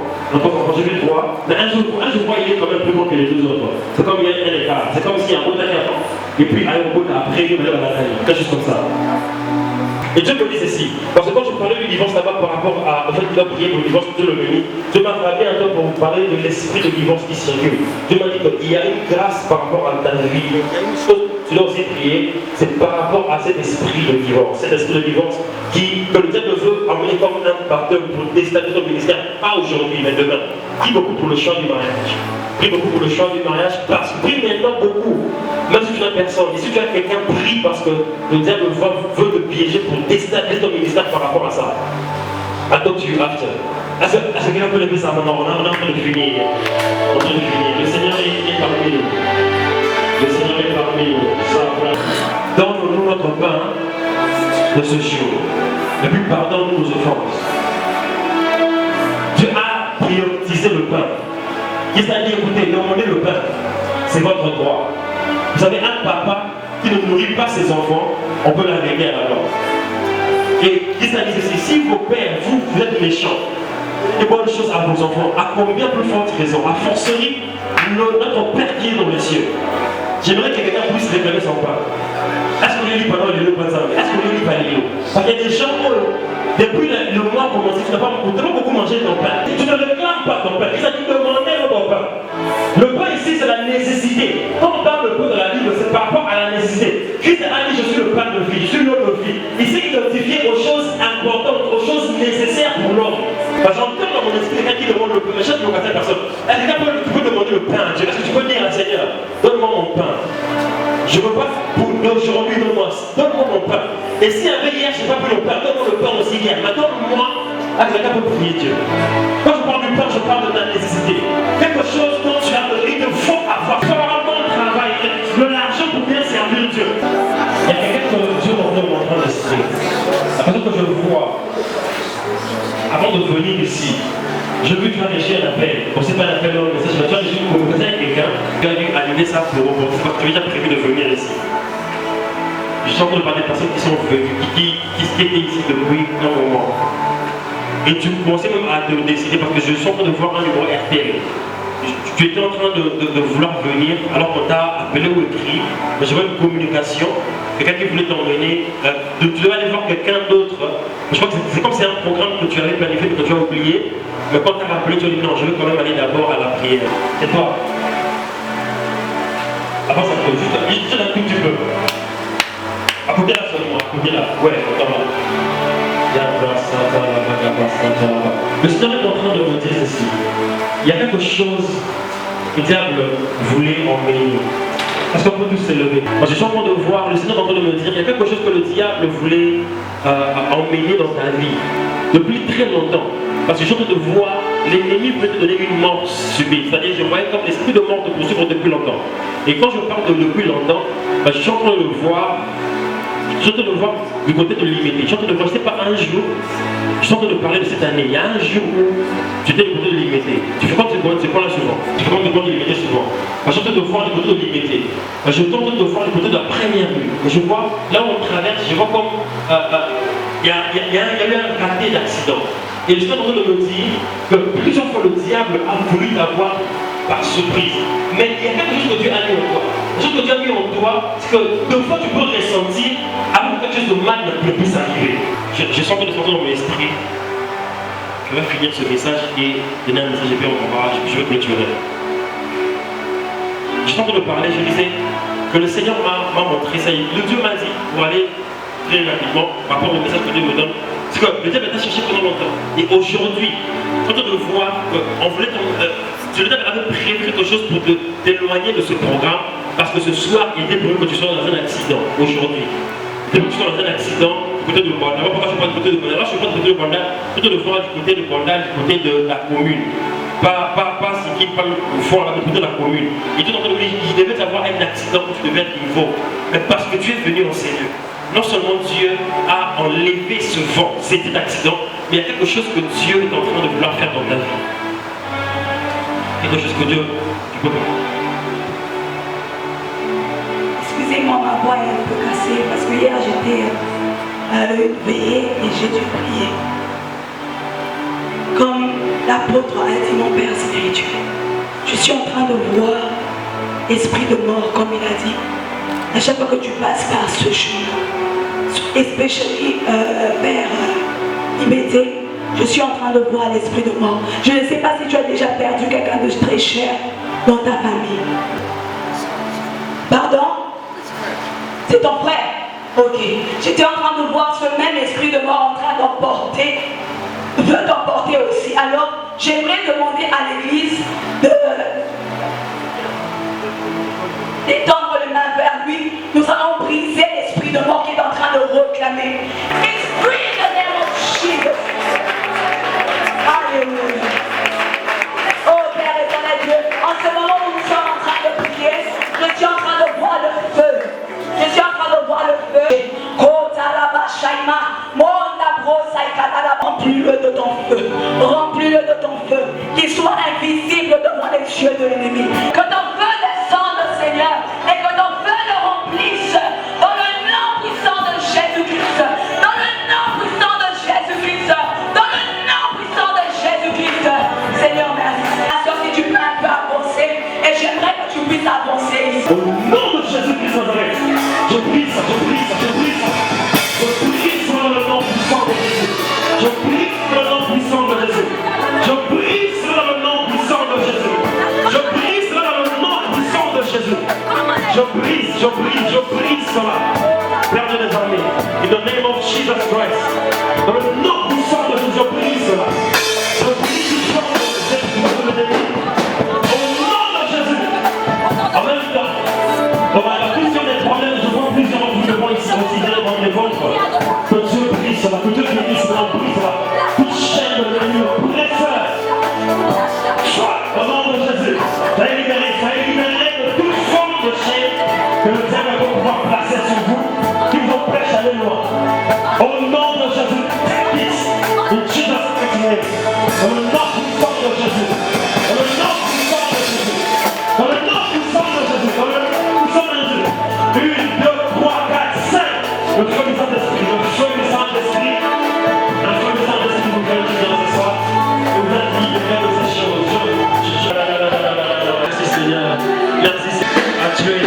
J'ai vu 3. Mais un je vois, il est quand même plus grand que les 2 autres. C'est comme il y a un écart. C'est comme s'il y a un autre écart. Et puis, un autre après, il y a la bataille. Quelque chose comme ça. Et Dieu me dit ceci, parce que quand je parlais du divorce là-bas par rapport à, en fait, il a prié pour le divorce, Dieu le bénit, Dieu m'a frappé un temps pour vous parler de l'esprit de divorce qui circule. Dieu m'a dit qu'il y a une grâce par rapport à ta vie. Il y a une chose que tu dois aussi prier, c'est par rapport à cet esprit de divorce. Cet esprit de divorce que le diable veut amener comme un partenaire pour déstabiliser ton ministère, pas aujourd'hui, mais demain. Prie beaucoup pour le choix du mariage. Prie beaucoup pour le choix du mariage, parce que prie maintenant beaucoup. Même si tu n'as personne, et si tu as quelqu'un, prie parce que le diable veut te piéger pour déstabiliser ton ministère par rapport à ça. Attends, tu after. Est-ce que quelqu'un peut lever ça maintenant? On est en train de finir. Le Seigneur est parmi nous. Le Seigneur est parmi nous. Donne-nous notre pain de ce jour. Et puis pardonne-nous nos offenses. Dieu a prioritisé le pain. Il s'est dit, écoutez, demandez le pain. C'est votre droit. Vous savez, un papa qui ne nourrit pas ses enfants, on peut l'arrêter à la mort. Et Christ a dit ceci, si vos pères, vous êtes méchants, et bonnes choses à vos enfants, à combien plus forte raison, à forcerie, notre Père qui est dans les cieux. J'aimerais que quelqu'un puisse réclamer son pain. Est-ce qu'on lit pendant les lots? Est-ce qu'on lit pas les lots? Parce qu'il y a des gens, depuis le mois commencé, tu n'as pas beaucoup mangé ton pain. Tu ne réclames pas ton pain. Il s'agit de demander ton pain. Le pain ici, c'est la nécessité. Quand on parle de pain de la Bible, c'est par rapport à la nécessité. Christ a dit, je suis le pain de vie, je suis l'eau de vie. Il s'est identifié aux choses importantes, aux choses nécessaires pour l'homme. J'entends dans mon esprit quelqu'un qui demande le pain, mais je ne sais pas personne. Est-ce que tu peux demander le pain à Dieu? Est-ce que tu peux dire à Seigneur, donne-moi mon pain? Je ne veux pas pour aujourd'hui, donne-moi mon pain. Et si un hier, je n'ai pas pris le pain, donne-moi le pain aussi hier. Maintenant, moi, quelqu'un peut prier Dieu. Quand je parle du pain, je parle de ta nécessité. Quelque chose dont tu as besoin, il te faut avoir. Tu vas avoir le travail, l'argent pour bien servir Dieu. Il y a quelqu'un que Dieu m'a donné mon train d'esprit. La personne que je vois, avant de venir ici, je veux que tu as reçu un appel. Bon, c'est pas un appel, mais tu as reçu une conversation avec quelqu'un qui a dû allumer ça pour rebondir parce que tu avais déjà prévu de venir ici. Je suis en train de parler des personnes qui sont venues, qui étaient ici depuis un moment. Et tu commençais même à te décider parce que je suis en train de voir un numéro RTL. Tu étais en train de vouloir venir alors qu'on t'a appelé ou écrit, mais j'avais une communication, quelqu'un qui voulait t'emmener, tu devais aller voir quelqu'un d'autre. Je crois que c'est comme c'est un programme que tu avais planifié mais que tu as oublié, mais quand tu as rappelé, tu as dit non, je vais quand même aller d'abord à la prière. Et toi? Avant ça, juste un tout petit peu. Apportez-la seulement, apportez-la. Ouais, attends. Le Seigneur est en train de me dire ceci. Il y a quelque chose que le diable voulait emmener. Parce qu'on peut tous s'élever. Moi, je suis en train de voir, le Seigneur est en train de me dire, il y a quelque chose que le diable voulait emmener dans ta vie depuis très longtemps. Parce que je suis en train de voir, l'ennemi peut te donner une mort subite. C'est-à-dire, je voyais comme l'esprit de mort te poursuivre depuis longtemps. Et quand je parle de depuis longtemps, je suis en train de le voir. Je suis en train de voir du côté de l'immédiat. Je suis en train de voir, je ne sais pas, un jour, je suis en train de parler de cette année. Il y a un jour où j'étais du côté de l'immédiat. Tu fais comme c'est pas là souvent. Tu fais comme du côté de l'immédiat souvent. Je suis en train de voir du côté de l'immédiat. Je suis en train de voir du côté de la première rue. Je vois, là où on traverse, je vois comme il y a eu un raté d'accident. Et je suis en train de me dire que plusieurs fois le diable a voulu t'avoir par surprise. Mais il y a quelque chose que Dieu a mis en toi. Quelque chose que Dieu a mis en toi, c'est que deux fois tu peux ressentir avant que quelque chose de mal ne puisse arriver. Je sens que de sortir dans mon esprit. Je vais finir ce message et donner un message et puis on va, je vais clôturer. Je suis en train de parler, je disais que le Seigneur m'a montré ça. Le Dieu m'a dit, pour aller très rapidement, par rapport au message que Dieu me donne, c'est que le diable a cherché pendant longtemps. Et aujourd'hui, je suis en train de voir qu'on voulait le diable avait prévu quelque chose pour t'éloigner de ce programme, parce que ce soir, il était prévu que tu sois dans un accident, aujourd'hui. Il était prévu que tu sois dans un accident du côté de Rwanda. Pourquoi je ne suis pas du côté de Rwanda? Là, je ne suis pas du côté de Rwanda, plutôt de voir du côté de Rwanda, du côté de la commune. Pas ce qui parle au fond, là, du côté de la commune. Et tout en train de dire, il devait avoir un accident où tu devais être nouveau. Mais parce que tu es venu en Seigneur. Non seulement Dieu a enlevé ce vent, cet accident, mais il y a quelque chose que Dieu est en train de vouloir faire dans ta vie. Quelque chose que Dieu, tu peux pas. Excusez-moi, ma voix est un peu cassée parce que hier j'étais à une veillée et j'ai dû prier. Comme l'apôtre a dit, mon Père spirituel, je suis en train de voir l'esprit de mort, comme il a dit. À chaque fois que tu passes par ce chemin, especially Père Ibété, je suis en train de voir l'esprit de mort. Je ne sais pas si tu as déjà perdu quelqu'un de très cher dans ta famille. Pardon? C'est ton frère? Ok. J'étais en train de voir ce même esprit de mort en train d'emporter, veut t'emporter aussi. Alors, j'aimerais demander à l'église d'étendre les mains vers lui. Nous allons briser l'esprit de mort qui est en train de réclamer. Esprit de name of Jesus. Alléluia. Oh Père éternel Dieu, en ce moment où nous sommes en train de prier, je suis en train de voir le feu. Je suis en train de voir le feu. Remplis-le de ton feu. Remplis-le de ton feu. Qu'il soit invisible devant les yeux de l'ennemi. Que ton feu descende, Seigneur, et que ton feu le remplisse dans le nom puissant de Jésus-Christ. Dans le nom puissant de Jésus-Christ. Dans le nom puissant de Jésus-Christ. Seigneur, merci. Si tu peux un peu avancer, et j'aimerais que tu puisses avancer ici. Au nom de Jésus-Christ Nazareth, je prie ça, je prie ça, je prie ça. Je prie sur le nom puissant de Jésus. Je prie sur le nom puissant de Jésus. Je prie sur le nom puissant de Jésus. Je prie sur le nom puissant de Jésus. Je prie cela. Père de les armées, in the name of Jesus Christ. Dans le nom puissant de Jésus, je prie cela. Je prie du sang de l'ennemi. Au nom de Jésus. En même temps, la question des problèmes, je vois plusieurs mouvements ici considérés dans les vôtres. Que Dieu brise cela, que Dieu bénisse cela, brise cela. Toute chaîne de l'ennemi, oppresseur. Soit au nom de Jésus. Ça est libéré de toute forme de chaîne que le diable va pouvoir placer sur vous, qui vous empêche d'aller loin. Au nom de Jésus, peace. In Jesus' name. Dans le nom puissant de Jésus. Dans le nom puissant de Jésus. Dans le nom puissant de Jésus. Dans le nom puissant de Jésus. 1, 2, 3, 4, 5. Le feu du Saint-Esprit. Le feu du Saint-Esprit. Le feu du Saint-Esprit vous fait dire ce soir. Vous êtes libérés de ces choses. Merci Seigneur. Merci Seigneur. Ah, tu es